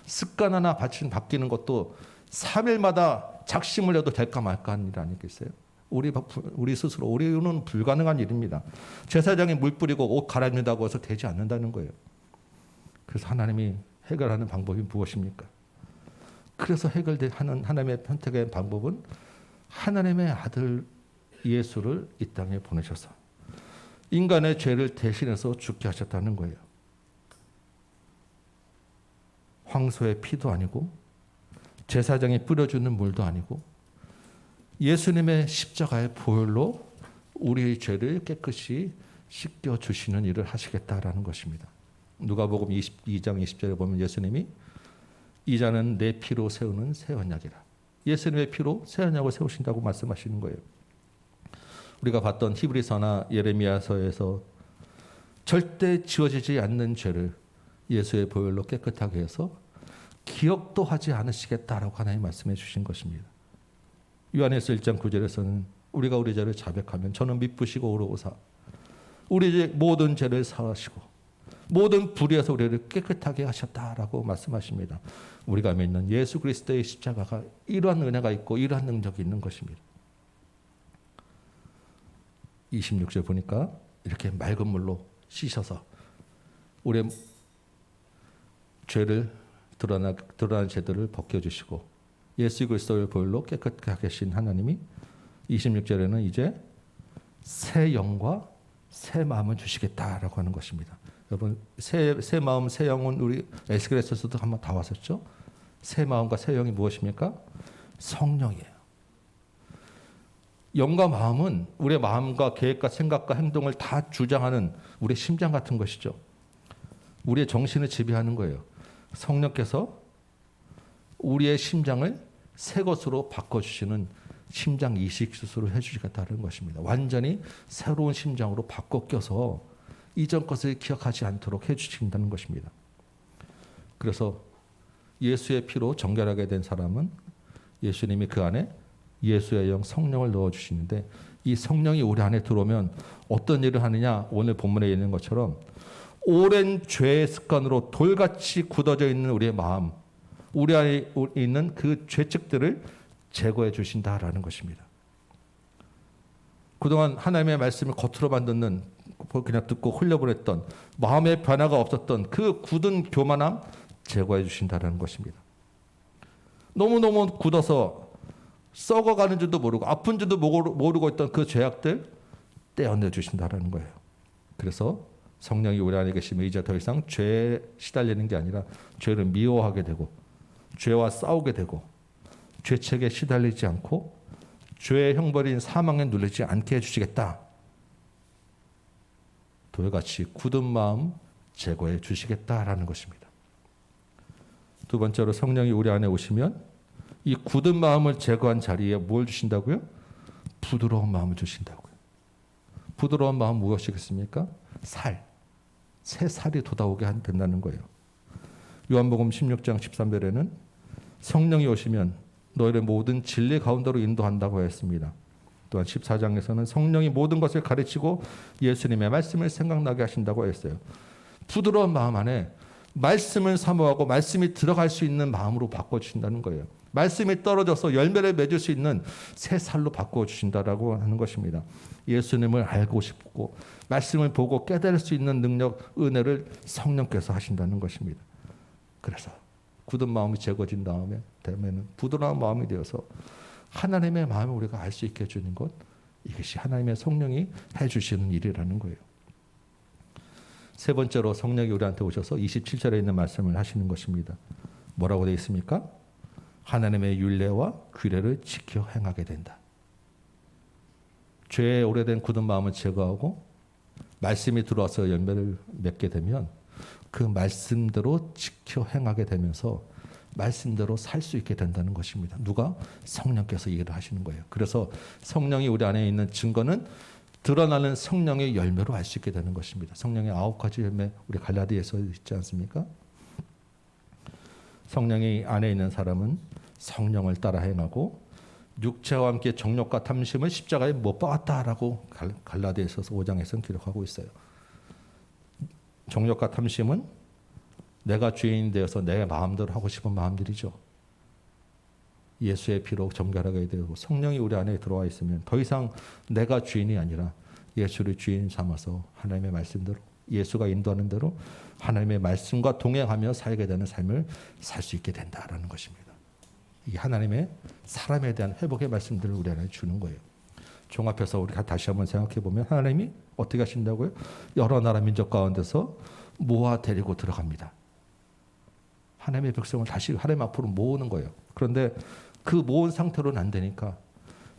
습관 하나 바뀌는 것도 3일마다 작심을 해도 될까 말까 하는 일 아니겠어요? 우리 스스로 우리는 불가능한 일입니다. 제사장이 물 뿌리고 옷 갈아입는다고 해서 되지 않는다는 거예요. 그래서 하나님이 해결하는 방법이 무엇입니까? 그래서 해결하는 하나님의 선택의 방법은 하나님의 아들 예수를 이 땅에 보내셔서 인간의 죄를 대신해서 죽게 하셨다는 거예요. 황소의 피도 아니고 제사장이 뿌려주는 물도 아니고 예수님의 십자가의 보혈로 우리의 죄를 깨끗이 씻겨주시는 일을 하시겠다라는 것입니다. 누가복음 22장 20절에 보면 예수님이 이 자는 내 피로 세우는 새 언약이라. 예수님의 피로 새 언약을 세우신다고 말씀하시는 거예요. 우리가 봤던 히브리서나 예레미야서에서 절대 지워지지 않는 죄를 예수의 보혈로 깨끗하게 해서 기억도 하지 않으시겠다라고 하나님 말씀해 주신 것입니다. 요한에서 1장 9절에서는 우리가 우리 죄를 자백하면 저는 미쁘시고 오르고사 우리 모든 죄를 사하시고 모든 불의에서 우리를 깨끗하게 하셨다라고 말씀하십니다. 우리가 믿는 예수 그리스도의 십자가가 이러한 은혜가 있고 이러한 능력이 있는 것입니다. 26절 보니까 이렇게 맑은 물로 씻어서 우리의 죄를 드러난 죄들을 벗겨주시고 예수 그리스도의 보혈로 깨끗하게 하신 하나님이 26절에는 이제 새 영과 새 마음을 주시겠다라고 하는 것입니다. 여러분 새 마음 새 영은 우리 에스겔에서도 한번 다 왔었죠. 새 마음과 새 영이 무엇입니까? 성령이에요. 영과 마음은 우리의 마음과 계획과 생각과 행동을 다 주장하는 우리의 심장 같은 것이죠. 우리의 정신을 지배하는 거예요. 성령께서 우리의 심장을 새 것으로 바꿔주시는 심장 이식 수술을 해주시겠다는 것입니다. 완전히 새로운 심장으로 바꿔 껴서 이전 것을 기억하지 않도록 해주신다는 것입니다. 그래서 예수의 피로 정결하게 된 사람은 예수님이 그 안에 예수의 영 성령을 넣어주시는데 이 성령이 우리 안에 들어오면 어떤 일을 하느냐, 오늘 본문에 있는 것처럼 오랜 죄의 습관으로 돌같이 굳어져 있는 우리의 마음, 우리 안에 있는 그 죄책들을 제거해 주신다라는 것입니다. 그동안 하나님의 말씀을 겉으로만 듣는, 그냥 듣고 흘려보냈던, 마음의 변화가 없었던 그 굳은 교만함 제거해 주신다라는 것입니다. 너무너무 굳어서 썩어가는 줄도 모르고 아픈 줄도 모르고 있던 그 죄악들 떼어내 주신다라는 거예요. 그래서 성령이 우리 안에 계시면 이제 더 이상 죄에 시달리는 게 아니라 죄를 미워하게 되고 죄와 싸우게 되고 죄책에 시달리지 않고 죄의 형벌인 사망에 눌리지 않게 해주시겠다. 돌같이 굳은 마음 제거해 주시겠다라는 것입니다. 두 번째로 성령이 우리 안에 오시면 이 굳은 마음을 제거한 자리에 뭘 주신다고요? 부드러운 마음을 주신다고요. 부드러운 마음 무엇이겠습니까? 새 살이 돋아오게 된다는 거예요. 요한복음 16장 13절에는 성령이 오시면 너희를 모든 진리 가운데로 인도한다고 했습니다. 또한 14장에서는 성령이 모든 것을 가르치고 예수님의 말씀을 생각나게 하신다고 했어요. 부드러운 마음 안에 말씀을 사모하고 말씀이 들어갈 수 있는 마음으로 바꿔주신다는 거예요. 말씀이 떨어져서 열매를 맺을 수 있는 새 살로 바꿔주신다라고 하는 것입니다. 예수님을 알고 싶고 말씀을 보고 깨달을 수 있는 능력, 은혜를 성령께서 하신다는 것입니다. 그래서 굳은 마음이 제거진 다음에는 부드러운 마음이 되어서 하나님의 마음을 우리가 알 수 있게 해주는 것, 이것이 하나님의 성령이 해주시는 일이라는 거예요. 세 번째로 성령이 우리한테 오셔서 27절에 있는 말씀을 하시는 것입니다. 뭐라고 되어 있습니까? 하나님의 율례와 규례를 지켜 행하게 된다. 죄의 오래된 굳은 마음을 제거하고 말씀이 들어와서 열매를 맺게 되면 그 말씀대로 지켜 행하게 되면서 말씀대로 살 수 있게 된다는 것입니다. 누가? 성령께서 일을 하시는 거예요. 그래서 성령이 우리 안에 있는 증거는 드러나는 성령의 열매로 알 수 있게 되는 것입니다. 성령의 9가지 열매, 우리 갈라디아서 있지 않습니까? 성령이 안에 있는 사람은 성령을 따라 행하고 육체와 함께 정욕과 탐심을 십자가에 못 박았다라고 갈라디아서 5장에서는 기록하고 있어요. 정욕과 탐심은 내가 주인이 되어서 내 마음대로 하고 싶은 마음들이죠. 예수의 피로 정결하게 되고 성령이 우리 안에 들어와 있으면 더 이상 내가 주인이 아니라 예수를 주인 삼아서 하나님의 말씀대로, 예수가 인도하는 대로 하나님의 말씀과 동행하며 살게 되는 삶을 살 수 있게 된다라는 것입니다. 이게 하나님의 사람에 대한 회복의 말씀들을 우리 안에 주는 거예요. 종합해서 우리가 다시 한번 생각해 보면 하나님이 어떻게 하신다고요? 여러 나라 민족 가운데서 모아 데리고 들어갑니다. 하나님의 백성을 다시 하나님 앞으로 모으는 거예요. 그런데 그 모은 상태로는 안 되니까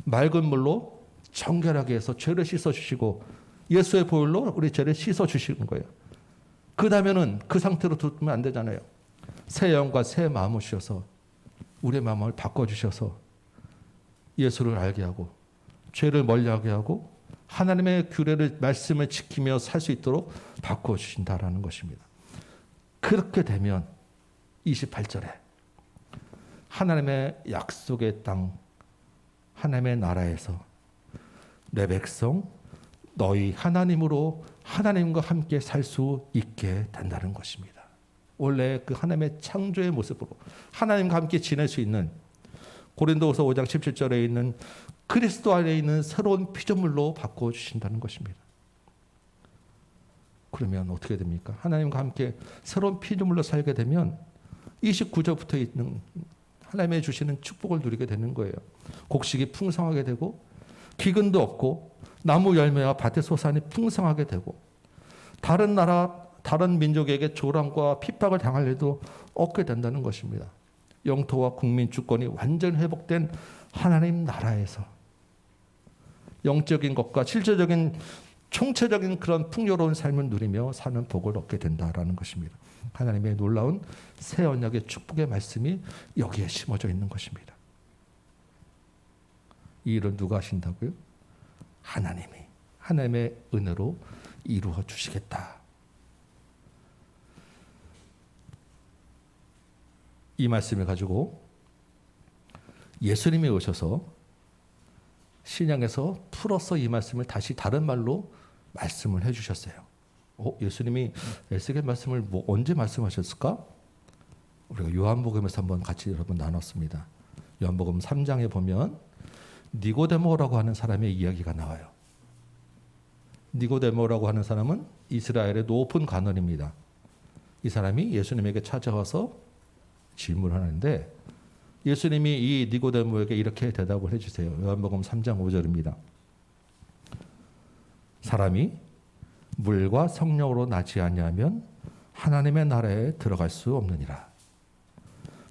맑은 물로 정결하게 해서 죄를 씻어주시고 예수의 보혈로 우리 죄를 씻어주시는 거예요. 그 다음에는 그 상태로 두면 안 되잖아요. 새 영과 새 마음을 주셔서 우리의 마음을 바꿔주셔서 예수를 알게 하고 죄를 멀리하게 하고 하나님의 규례를, 말씀을 지키며 살 수 있도록 바꿔주신다라는 것입니다. 그렇게 되면 28절에 하나님의 약속의 땅, 하나님의 나라에서 내 백성 너희 하나님으로 하나님과 함께 살 수 있게 된다는 것입니다. 원래 그 하나님의 창조의 모습으로 하나님과 함께 지낼 수 있는 고린도후서 5장 17절에 있는 그리스도 안에 있는 새로운 피조물로 바꿔주신다는 것입니다. 그러면 어떻게 됩니까? 하나님과 함께 새로운 피조물로 살게 되면 29절부터 있는 하나님의 주시는 축복을 누리게 되는 거예요. 곡식이 풍성하게 되고 기근도 없고 나무 열매와 밭의 소산이 풍성하게 되고 다른 나라 다른 민족에게 조랑과 핍박을 당할 일도 없게 된다는 것입니다. 영토와 국민 주권이 완전 회복된 하나님 나라에서 영적인 것과 실제적인 총체적인 그런 풍요로운 삶을 누리며 사는 복을 얻게 된다라는 것입니다. 하나님의 놀라운 새 언약의 축복의 말씀이 여기에 심어져 있는 것입니다. 이 일을 누가 하신다고요? 하나님이 하나님의 은혜로 이루어 주시겠다. 이 말씀을 가지고 예수님이 오셔서 신약에서 풀어서 이 말씀을 다시 다른 말로 말씀을 해주셨어요. 예수님이 에스겔 말씀을 언제 말씀하셨을까? 우리가 요한복음에서 한번 같이 여러분 나눴습니다. 요한복음 3장에 보면 니고데모라고 하는 사람의 이야기가 나와요. 니고데모라고 하는 사람은 이스라엘의 높은 관원입니다. 이 사람이 예수님에게 찾아와서 질문을 하는데 예수님이 이 니고데모에게 이렇게 대답을 해주세요. 요한복음 3장 5절입니다. 사람이 물과 성령으로 나지 아니하면 하나님의 나라에 들어갈 수 없느니라.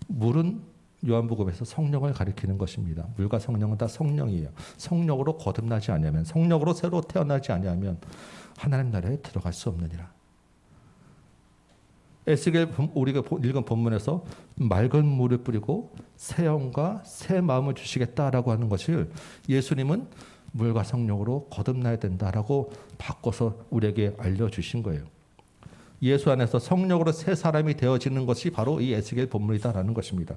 물은 요한복음에서 성령을 가리키는 것입니다. 물과 성령은 다 성령이에요. 성령으로 거듭나지 아니하면, 성령으로 새로 태어나지 아니하면 하나님 나라에 들어갈 수 없느니라. 에스겔 우리가 읽은 본문에서 맑은 물을 뿌리고 새 영과 새 마음을 주시겠다라고 하는 것을 예수님은 물과 성령으로 거듭나야 된다라고 바꿔서 우리에게 알려주신 거예요. 예수 안에서 성령으로 새 사람이 되어지는 것이 바로 이 에스겔 본문이다라는 것입니다.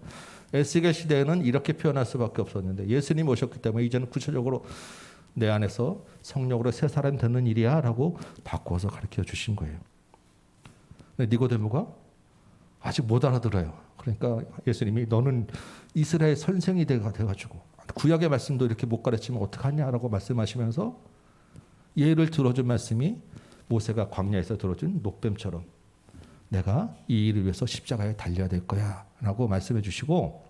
에스겔 시대에는 이렇게 표현할 수밖에 없었는데 예수님이 오셨기 때문에 이제는 구체적으로 내 안에서 성령으로 새 사람이 되는 일이야 라고 바꿔서 가르쳐 주신 거예요. 니고데모가 아직 못 알아들어요. 그러니까 예수님이 너는 이스라엘 선생이 돼가지고 구약의 말씀도 이렇게 못 가르치면 어떡하냐라고 말씀하시면서 예를 들어준 말씀이 모세가 광야에서 들어준 녹뱀처럼 내가 이 일을 위해서 십자가에 달려야 될 거야 라고 말씀해 주시고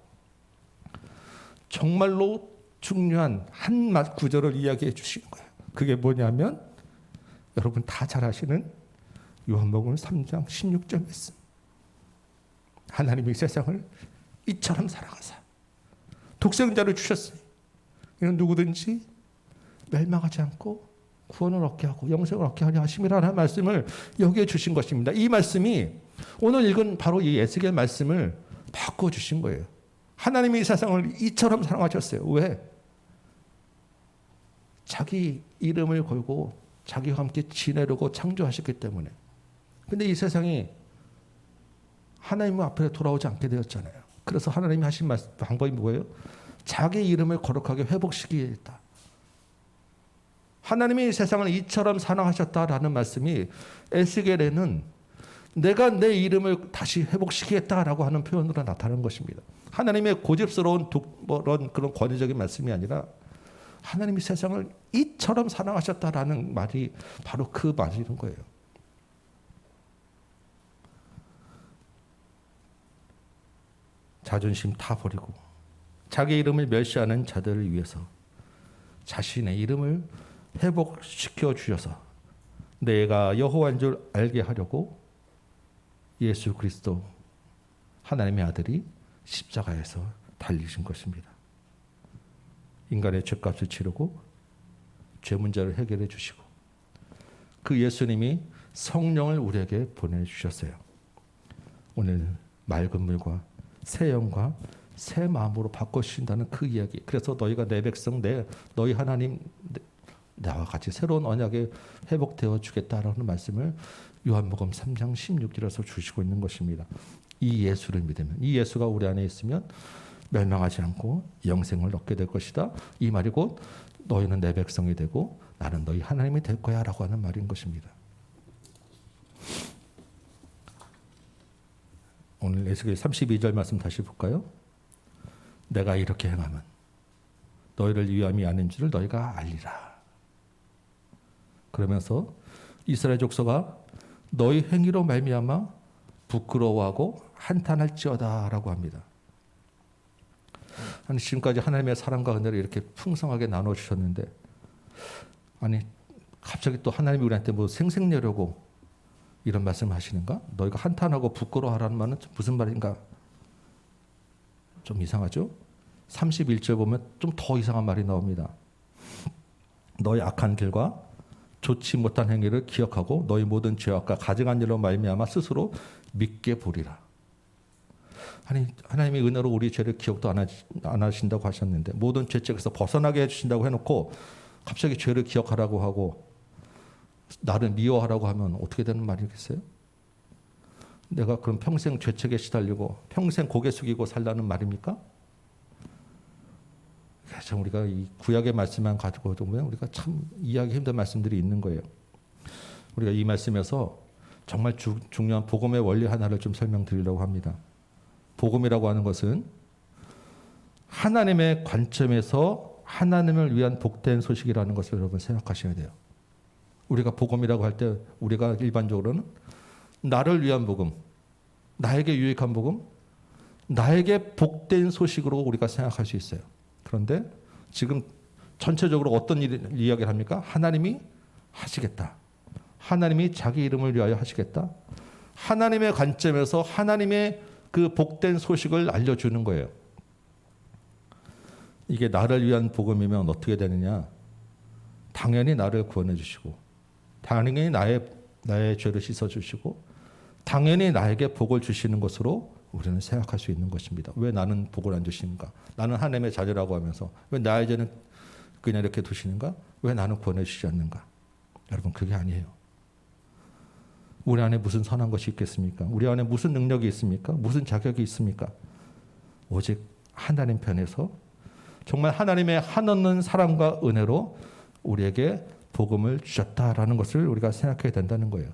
정말로 중요한 한 구절을 이야기해 주시는 거예요. 그게 뭐냐면 여러분 다 잘 아시는 요한복음 3장 16절 말씀. 하나님이 세상을 이처럼 사랑하사 독생자를 주셨으니 이는 누구든지 멸망하지 않고 구원을 얻게 하고 영생을 얻게 하려 하심이라는 말씀을 여기에 주신 것입니다. 이 말씀이 오늘 읽은 바로 이 에스겔 말씀을 바꿔주신 거예요. 하나님이 이 세상을 이처럼 사랑하셨어요. 왜? 자기 이름을 걸고 자기와 함께 지내려고 창조하셨기 때문에. 근데 이 세상이 하나님 앞에 돌아오지 않게 되었잖아요. 그래서 하나님이 하신 방법이 뭐예요? 자기 이름을 거룩하게 회복시키겠다. 하나님이 세상을 이처럼 사랑하셨다라는 말씀이 에스겔에는 내가 내 이름을 다시 회복시키겠다라고 하는 표현으로 나타나는 것입니다. 하나님의 고집스러운 그런 권위적인 말씀이 아니라 하나님이 세상을 이처럼 사랑하셨다라는 말이 바로 그 말인 거예요. 자존심 다 버리고 자기 이름을 멸시하는 자들을 위해서 자신의 이름을 회복시켜 주셔서 내가 여호와인 줄 알게 하려고 예수 그리스도 하나님의 아들이 십자가에서 달리신 것입니다. 인간의 죄값을 치르고 죄 문제를 해결해 주시고 그 예수님이 성령을 우리에게 보내주셨어요. 오늘 맑은 물과 새 영과 새 마음으로 바꿔주신다는 그 이야기. 그래서 너희가 내 백성, 너희 하나님 나와 같이 새로운 언약에 회복되어 주겠다라는 말씀을 요한복음 3장 16절에서 주시고 있는 것입니다. 이 예수를 믿으면, 이 예수가 우리 안에 있으면 멸망하지 않고 영생을 얻게 될 것이다. 이 말이 곧 너희는 내 백성이 되고 나는 너희 하나님이 될 거야 라고 하는 말인 것입니다. 오늘 에스겔 32절 말씀 다시 볼까요? 내가 이렇게 행하면 너희를 위함이 아닌 줄을 너희가 알리라. 그러면서 이스라엘 족속아 너희 행위로 말미암아 부끄러워하고 한탄할지어다 라고 합니다. 아니 지금까지 하나님의 사랑과 은혜를 이렇게 풍성하게 나눠주셨는데 아니 갑자기 또 하나님이 우리한테 뭐 생색내려고 이런 말씀을 하시는가? 너희가 한탄하고 부끄러워하라는 말은 무슨 말인가? 좀 이상하죠? 31절 보면 좀 더 이상한 말이 나옵니다. 너희 악한 길과 좋지 못한 행위를 기억하고 너희 모든 죄악과 가증한 일로 말미암아 스스로 믿게 보리라. 아니 하나님의 은혜로 우리 죄를 기억도 안 하신다고 하셨는데 모든 죄책에서 벗어나게 해주신다고 해놓고 갑자기 죄를 기억하라고 하고 나를 미워하라고 하면 어떻게 되는 말이겠어요? 내가 그럼 평생 죄책에 시달리고 평생 고개 숙이고 살라는 말입니까? 참 우리가 이 구약의 말씀만 가지고 보면 우리가 참 이해하기 힘든 말씀들이 있는 거예요. 우리가 이 말씀에서 정말 중요한 복음의 원리 하나를 좀 설명드리려고 합니다. 복음이라고 하는 것은 하나님의 관점에서 하나님을 위한 복된 소식이라는 것을 여러분 생각하셔야 돼요. 우리가 복음이라고 할 때 우리가 일반적으로는 나를 위한 복음, 나에게 유익한 복음, 나에게 복된 소식으로 우리가 생각할 수 있어요. 그런데 지금 전체적으로 어떤 이야기를 합니까? 하나님이 하시겠다. 하나님이 자기 이름을 위하여 하시겠다. 하나님의 관점에서 하나님의 그 복된 소식을 알려주는 거예요. 이게 나를 위한 복음이면 어떻게 되느냐? 당연히 나를 구원해 주시고 당연히 나의 죄를 씻어주시고 당연히 나에게 복을 주시는 것으로 우리는 생각할 수 있는 것입니다. 왜 나는 복을 안 주시는가? 나는 하나님의 자녀라고 하면서 왜 나의 죄는 그냥 이렇게 두시는가? 왜 나는 구원해 주시지 않는가? 여러분 그게 아니에요. 우리 안에 무슨 선한 것이 있겠습니까? 우리 안에 무슨 능력이 있습니까? 무슨 자격이 있습니까? 오직 하나님 편에서 정말 하나님의 한없는 사랑과 은혜로 우리에게 복음을 주셨다라는 것을 우리가 생각해야 된다는 거예요.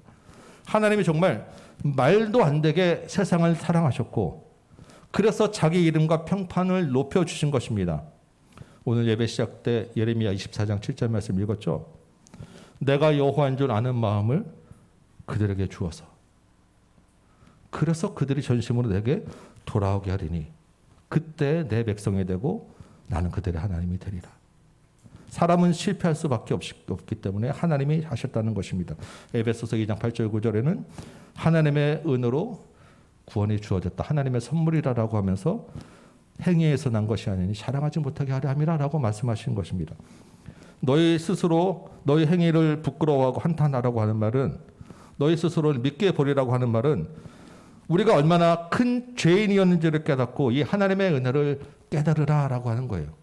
하나님이 정말 말도 안 되게 세상을 사랑하셨고 그래서 자기 이름과 평판을 높여주신 것입니다. 오늘 예배 시작 때 예레미야 24장 7절 말씀 읽었죠. 내가 여호와인 줄 아는 마음을 그들에게 주어서 그래서 그들이 전심으로 내게 돌아오게 하리니 그때 내 백성이 되고 나는 그들의 하나님이 되리라. 사람은 실패할 수밖에 없기 때문에 하나님이 하셨다는 것입니다. 에베소서 2장 8절 9절에는 하나님의 은혜로 구원이 주어졌다. 하나님의 선물이라고 하면서 행위에서 난 것이 아니니 자랑하지 못하게 하려 함이라라고 말씀하신 것입니다. 너희 스스로 너희 행위를 부끄러워하고 한탄하라고 하는 말은 너희 스스로를 믿게 보리라고 하는 말은 우리가 얼마나 큰 죄인이었는지를 깨닫고 이 하나님의 은혜를 깨달으라라고 하는 거예요.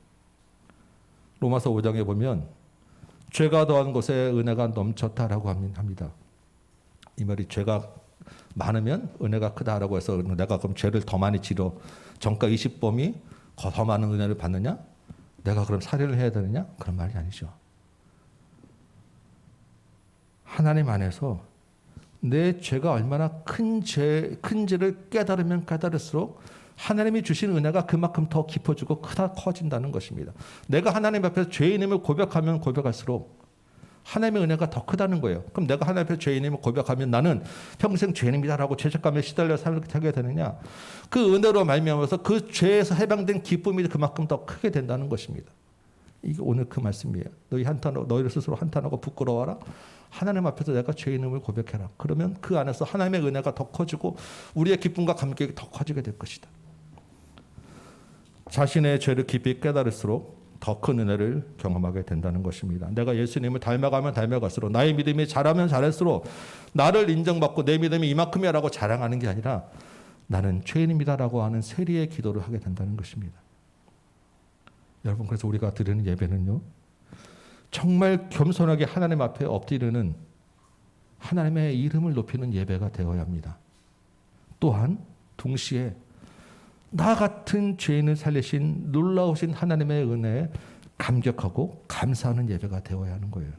로마서 5장에 보면 죄가 더한 곳에 은혜가 넘쳤다라고 합니다. 이 말이 죄가 많으면 은혜가 크다라고 해서 내가 그럼 죄를 더 많이 지러 정가 20범이 더 많은 은혜를 받느냐? 내가 그럼 살인을 해야 되느냐? 그런 말이 아니죠. 하나님 안에서 내 죄가 얼마나 큰지를 깨달으면 깨달을수록 하나님이 주신 은혜가 그만큼 더 깊어지고 커진다는 것입니다. 내가 하나님 앞에서 죄인임을 고백하면 고백할수록 하나님의 은혜가 더 크다는 거예요. 그럼 내가 하나님 앞에 죄인임을 고백하면 나는 평생 죄인입니다라고 죄책감에 시달려 살게 되느냐? 그 은혜로 말미암아서 그 죄에서 해방된 기쁨이 그만큼 더 크게 된다는 것입니다. 이게 오늘 그 말씀이에요. 너희를 스스로 한탄하고 부끄러워하라. 하나님 앞에서 내가 죄인임을 고백해라. 그러면 그 안에서 하나님의 은혜가 더 커지고 우리의 기쁨과 감격이 더 커지게 될 것이다. 자신의 죄를 깊이 깨달을수록 더 큰 은혜를 경험하게 된다는 것입니다. 내가 예수님을 닮아가면 닮아갈수록 나의 믿음이 자라면 자랄수록 나를 인정받고 내 믿음이 이만큼이라고 자랑하는 게 아니라 나는 죄인입니다라고 하는 세리의 기도를 하게 된다는 것입니다. 여러분 그래서 우리가 드리는 예배는요. 정말 겸손하게 하나님 앞에 엎드리는 하나님의 이름을 높이는 예배가 되어야 합니다. 또한 동시에 나 같은 죄인을 살리신 놀라우신 하나님의 은혜에 감격하고 감사하는 예배가 되어야 하는 거예요.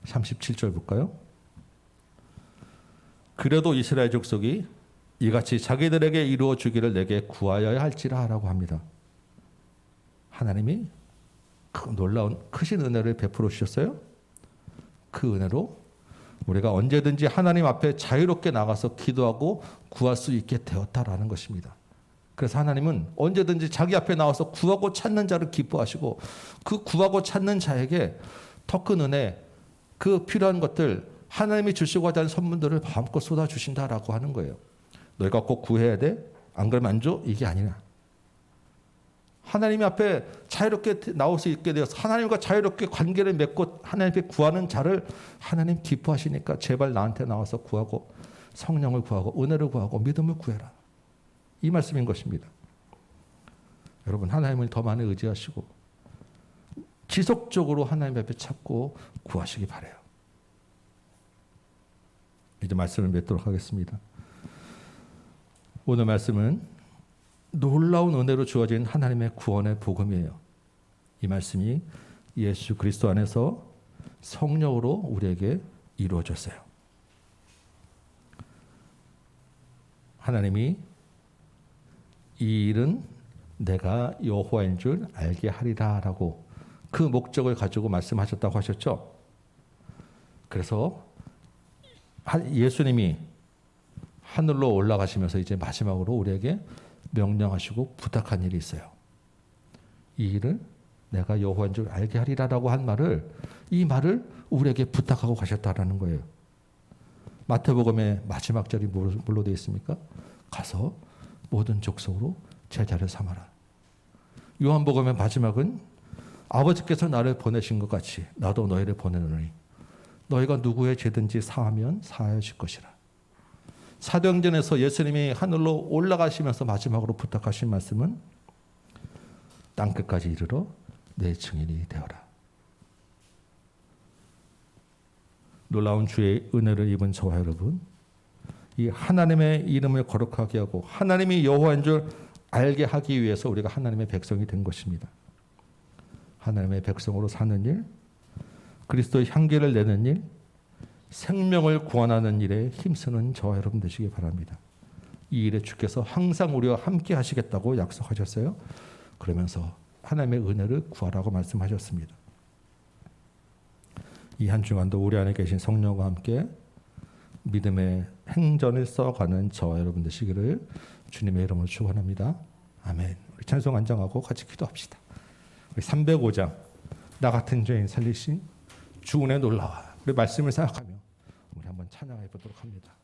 37절 볼까요? 그래도 이스라엘 족속이 이같이 자기들에게 이루어 주기를 내게 구하여야 할지라 라고 합니다. 하나님이 그 놀라운 크신 은혜를 베풀어 주셨어요. 그 은혜로 우리가 언제든지 하나님 앞에 자유롭게 나가서 기도하고 구할 수 있게 되었다라는 것입니다. 그래서 하나님은 언제든지 자기 앞에 나와서 구하고 찾는 자를 기뻐하시고 그 구하고 찾는 자에게 더 큰 은혜, 그 필요한 것들, 하나님이 주시고 하는 선물들을 마음껏 쏟아주신다라고 하는 거예요. 너희가 꼭 구해야 돼? 안 그러면 안 줘? 이게 아니라 하나님 앞에 자유롭게 나올 수 있게 되어서 하나님과 자유롭게 관계를 맺고 하나님 앞에 구하는 자를 하나님 기뻐하시니까 제발 나한테 나와서 구하고 성령을 구하고 은혜를 구하고 믿음을 구해라. 이 말씀인 것입니다. 여러분 하나님을 더 많이 의지하시고 지속적으로 하나님 앞에 찾고 구하시기 바라요. 이제 말씀을 맺도록 하겠습니다. 오늘 말씀은 놀라운 은혜로 주어진 하나님의 구원의 복음이에요. 이 말씀이 예수 그리스도 안에서 성령으로 우리에게 이루어졌어요. 하나님이 이 일은 내가 여호와인 줄 알게 하리라 라고 그 목적을 가지고 말씀하셨다고 하셨죠. 그래서 예수님이 하늘로 올라가시면서 이제 마지막으로 우리에게 명령하시고 부탁한 일이 있어요. 이 일을 내가 여호와인 줄 알게 하리라라고 한 말을, 이 말을 우리에게 부탁하고 가셨다라는 거예요. 마태복음의 마지막 절이 뭘로 되어 있습니까? 가서 모든 족속으로 제자를 삼아라. 요한복음의 마지막은 아버지께서 나를 보내신 것 같이 나도 너희를 보내노니 너희가 누구의 죄든지 사하면 사하여질 것이라. 사도행전에서 예수님이 하늘로 올라가시면서 마지막으로 부탁하신 말씀은 땅끝까지 이르러 내 증인이 되어라. 놀라운 주의 은혜를 입은 저와 여러분, 이 하나님의 이름을 거룩하게 하고 하나님이 여호와인 줄 알게 하기 위해서 우리가 하나님의 백성이 된 것입니다. 하나님의 백성으로 사는 일, 그리스도의 향기를 내는 일, 생명을 구원하는 일에 힘쓰는 저와 여러분 되시기 바랍니다. 이 일에 주께서 항상 우리와 함께 하시겠다고 약속하셨어요. 그러면서 하나님의 은혜를 구하라고 말씀하셨습니다. 이 한 주간도 우리 안에 계신 성령과 함께 믿음의 행전을 써가는 저와 여러분 되시기를 주님의 이름으로 축원합니다. 아멘. 우리 찬송 안정하고 같이 기도합시다. 우리 305장 나 같은 죄인 살리신 주 은혜 놀라와. 우리 말씀을 생각하며 우리 한번 찬양해 보도록 합니다.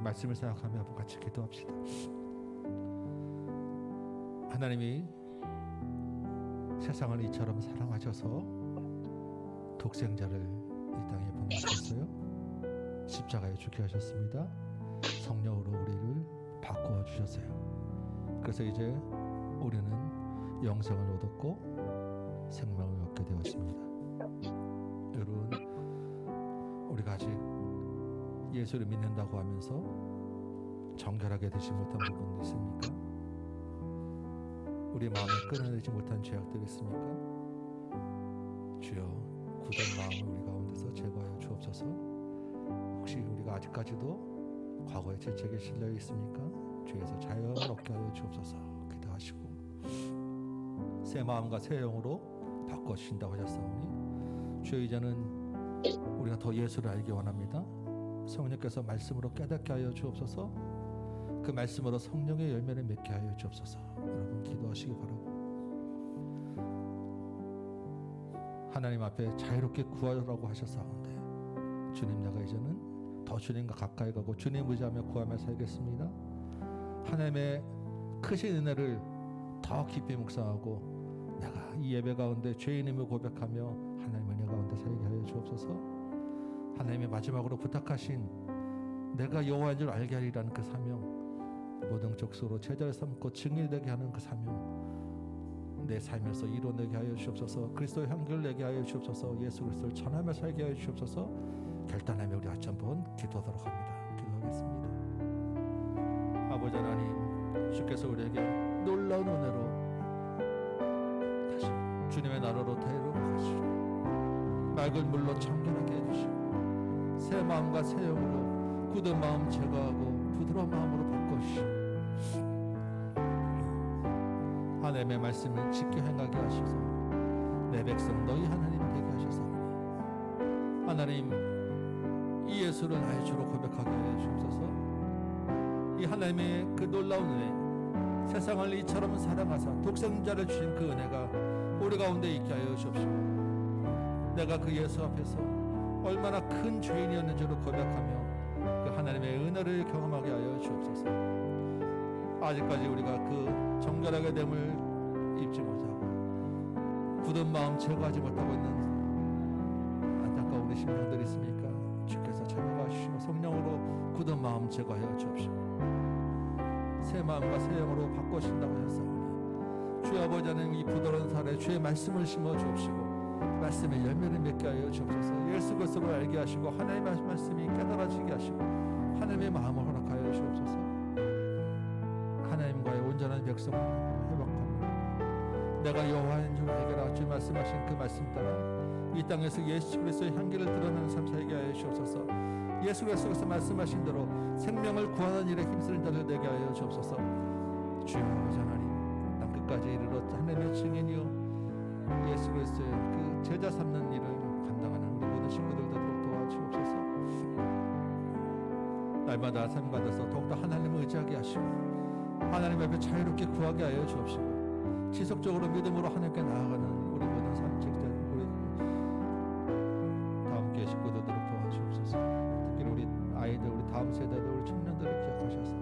말씀을 생각하며 한번 같이 기도합시다. 하나님이 세상을 이처럼 사랑하셔서 독생자를 이 땅에 보내주셨어요. 십자가에 죽게 하셨습니다. 성령으로 우리를 바꾸어 주셨어요. 그래서 이제 우리는 영생을 얻었고 생명을 얻게 되었습니다. 여러분, 우리가 아직 예수를 믿는다고 하면서 정결하게 되지 못한 부분도 있습니까? 우리 마음에 끊어내지 못한 죄악들이 있습니까? 주여, 굳은 마음을 우리 가운데서 제거하여 주옵소서. 혹시 우리가 아직까지도 과거의 죄책에 실려 있습니까? 주에서 자유를 얻게 하여 주옵소서. 기도하시고 새 마음과 새 영으로 바꿔주신다고 하셨사오니 주여, 이제는 우리가 더 예수를 알기 원합니다. 성령께서 말씀으로 깨닫게 하여 주옵소서. 그 말씀으로 성령의 열매를 맺게 하여 주옵소서. 여러분 기도하시기 바라고, 하나님 앞에 자유롭게 구하라고 하셨사온데 주님, 내가 이제는 더 주님과 가까이 가고 주님 의지하며 구하며 살겠습니다. 하나님의 크신 은혜를 더 깊이 묵상하고 내가 이 예배 가운데 죄인임을 고백하며 하나님의 은혜 가운데 살게 하여 주옵소서. 하나님의 마지막으로 부탁하신 내가 여호와인 줄 알게 하리라는 그 사명, 모든 족속으로 제자를 삼고 증인되게 하는 그 사명 내 삶에서 이뤄내게 하여 주옵소서. 그리스도의 향기를 내게 하여 주옵소서. 예수 그리스도를 전하며 살게 하여 주옵소서. 결단하며 우리 같이 한번 기도하도록 합니다. 기도하겠습니다. 아버지 하나님, 주께서 우리에게 놀라운 은혜로 다시 주님의 나라로 데려가시고 맑은 물로 청결하게 해주시고 새 마음과 새 영으로 굳은 마음 제거하고 부드러운 마음으로 바꿔주시고 하나님의 말씀을 지켜 행하게 하셔서 내 백성 너희 하나님 되게 하셔서 하나님, 이 예수를 나의 주로 고백하게 하여 주옵소서. 이 하나님의 그 놀라운 은혜, 세상을 이처럼 사랑하사 독생자를 주신 그 은혜가 우리 가운데 있게 하여 주옵시고 내가 그 예수 앞에서 얼마나 큰 죄인이었는지를 고백하며 그 하나님의 은혜를 경험하게 하여 주옵소서. 아직까지 우리가 그 정결하게 됨을 입지 못하고 굳은 마음 제거하지 못하고 있는 안타까운 우리 심령들이 있습니까? 주께서 찾아가시고 성령으로 굳은 마음 제거하여 주옵시고 새 마음과 새 영으로 바꾸신다고 하셨사오니 주의 아버지 하나님, 이 부드러운 살에 주의 말씀을 심어 주옵시고 말씀의 열매를 맺게 하여 주옵소서. 예수 그리스도를 알게 하시고 하나님의 말씀이 깨달아지게 하시고 하나님의 마음을 허락하여 주옵소서. 하나님과의 온전한 백성을 회복하며 내가 여호와인 줄 알게라 주 말씀하신 그 말씀 따라 이 땅에서 예수 그리스도의 향기를 드러내는 삶 살게 하여 주옵소서. 예수 그리스도께서 말씀하신 대로 생명을 구하는 일에 힘쓰는 자들 되게 하여 주옵소서. 주여 아버지 하나님, 땅 끝까지 이르러 하나님의 증인이요 예수 그리스도의 그 제자 삼는 일을 감당하는 우리 모든 식구들도 도와주옵소서. 날마다 삶 가운데서 더욱더 하나님을 의지하게 하시고 하나님 앞에 자유롭게 구하게 하여 주옵시고 지속적으로 믿음으로 하나님께 나아가는 우리 모든 산책자, 우리 다음 교회 식구들을 도와주옵소서. 특히 우리 아이들, 우리 다음 세대들, 우리 청년들을 기억하셔서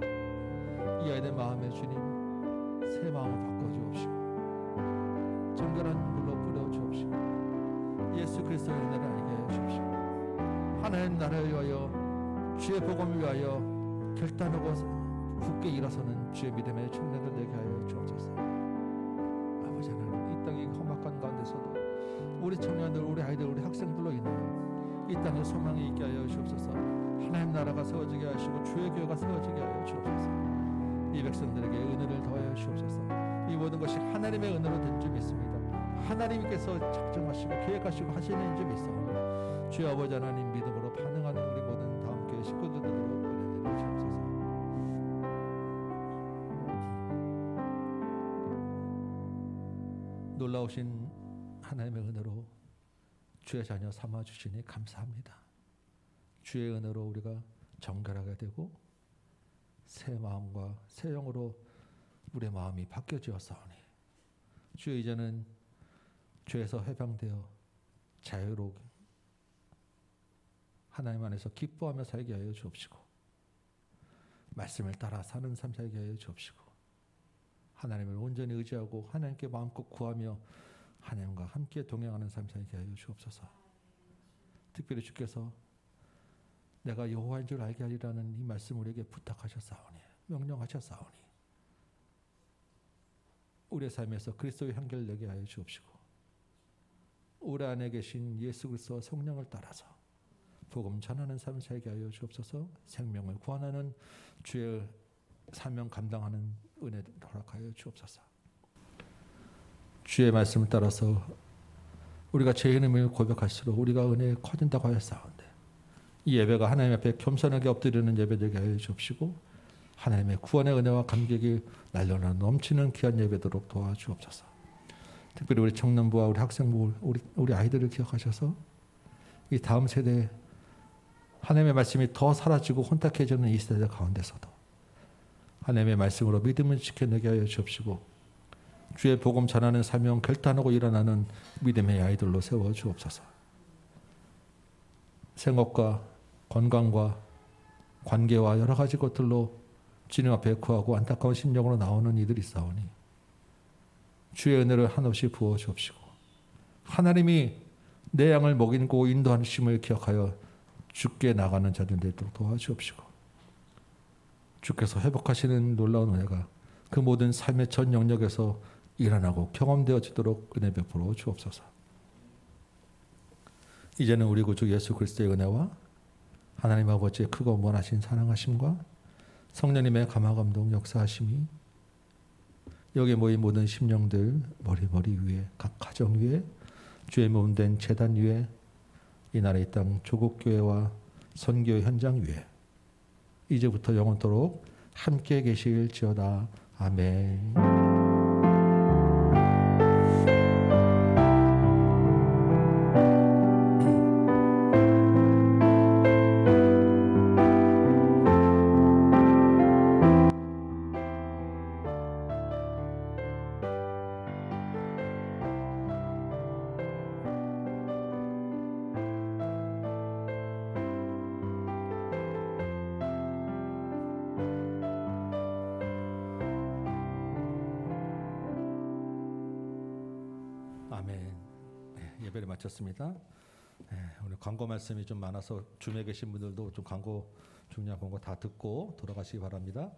이 아이들 마음에 주님 새 마음을 바꿔주옵시고 정결한 물로 뿌려주옵시고 예수 그리스도의 은혜를 알게 하여 주옵시고 하나님 나라를 위하여 주의 복음을 위하여 결단하고 굳게 일어서는 주의 믿음의 청년들 되게 하여 주옵소서. 아버지 하나님, 이 땅의 험악한 가운데서도 우리 청년들, 우리 아이들, 우리 학생들로 인하여 이 땅에 소망이 있게 하여 주옵소서. 하나님 나라가 세워지게 하시고 주의 교회가 세워지게 하여 주옵소서. 이 백성들에게 은혜를 더하여 주옵소서. 이 모든 것이 하나님의 은혜로 된 줄 믿습니다. 하나님께서 작정하시고 계획하시고 하시는 줄 믿사오니 주의 아버지 하나님 믿음으로 반응하는 우리 모든 다음 교회 식구들로 은혜 주옵소서. 놀라우신 하나님의 은혜로 주의 자녀 삼아 주시니 감사합니다. 주의 은혜로 우리가 정결하게 되고 새 마음과 새 영으로 우리의 마음이 바뀌어지었사오니 주여, 이제는 죄에서 해방되어 자유롭게 하나님 안에서 기뻐하며 살게 하여 주옵시고 말씀을 따라 사는 삶 살게 하여 주옵시고 하나님을 온전히 의지하고 하나님께 마음껏 구하며 하나님과 함께 동행하는 삶 살게 하여 주옵소서. 특별히 주께서 내가 여호와인 줄 알게 하리라는 이 말씀 우리에게 부탁하셨사오니 명령하셨사오니 우리의 삶에서 그리스도의 향기를 내게 하여 주옵시고 우리 안에 계신 예수 그리스도와 성령을 따라서 복음 전하는 삶을 살게 하여 주옵소서. 생명을 구원하는 주의 사명 감당하는 은혜를 허락하여 주옵소서. 주의 말씀을 따라서 우리가 죄의 이름을 고백할수록 우리가 은혜에 커진다고 하였사온데 이 예배가 하나님 앞에 겸손하게 엎드리는 예배되게 하여 주옵시고 하나님의 구원의 은혜와 감격이 날려나 넘치는 귀한 예배도록 도와주옵소서. 특별히 우리 청년부와 우리 학생부 우리 아이들을 기억하셔서 이 다음 세대에 하나님의 말씀이 더 사라지고 혼탁해지는 이 세대 가운데서도 하나님의 말씀으로 믿음을 지켜내게 하여 주옵시고 주의 복음 전하는 사명 결단하고 일어나는 믿음의 아이들로 세워 주옵소서. 생업과 건강과 관계와 여러 가지 것들로 주님 앞에 구하고 안타까운 심령으로 나오는 이들이 있사오니 주의 은혜를 한없이 부어 주옵시고 하나님이 내 양을 먹이고 인도하심을 기억하여 주께 나가는 자들 되도록 도와주옵시고 주께서 회복하시는 놀라운 은혜가 그 모든 삶의 전 영역에서 일어나고 경험되어지도록 은혜 베풀어 주옵소서. 이제는 우리 구주 예수 그리스도의 은혜와 하나님 아버지의 크고 무한하신 사랑하심과 성령님의 감화감동 역사하심이 여기 모인 모든 심령들 머리 위에 각 가정 위에 주의 몸 된 제단 위에 이 나라의 땅 조국교회와 선교 현장 위에 이제부터 영원토록 함께 계실지어다. 아멘. 아멘. 네, 예배를 마쳤습니다. 네, 오늘 광고 말씀이 좀 많아서 줌에 계신 분들도 좀 광고 중요한 광고 다 듣고 돌아가시기 바랍니다.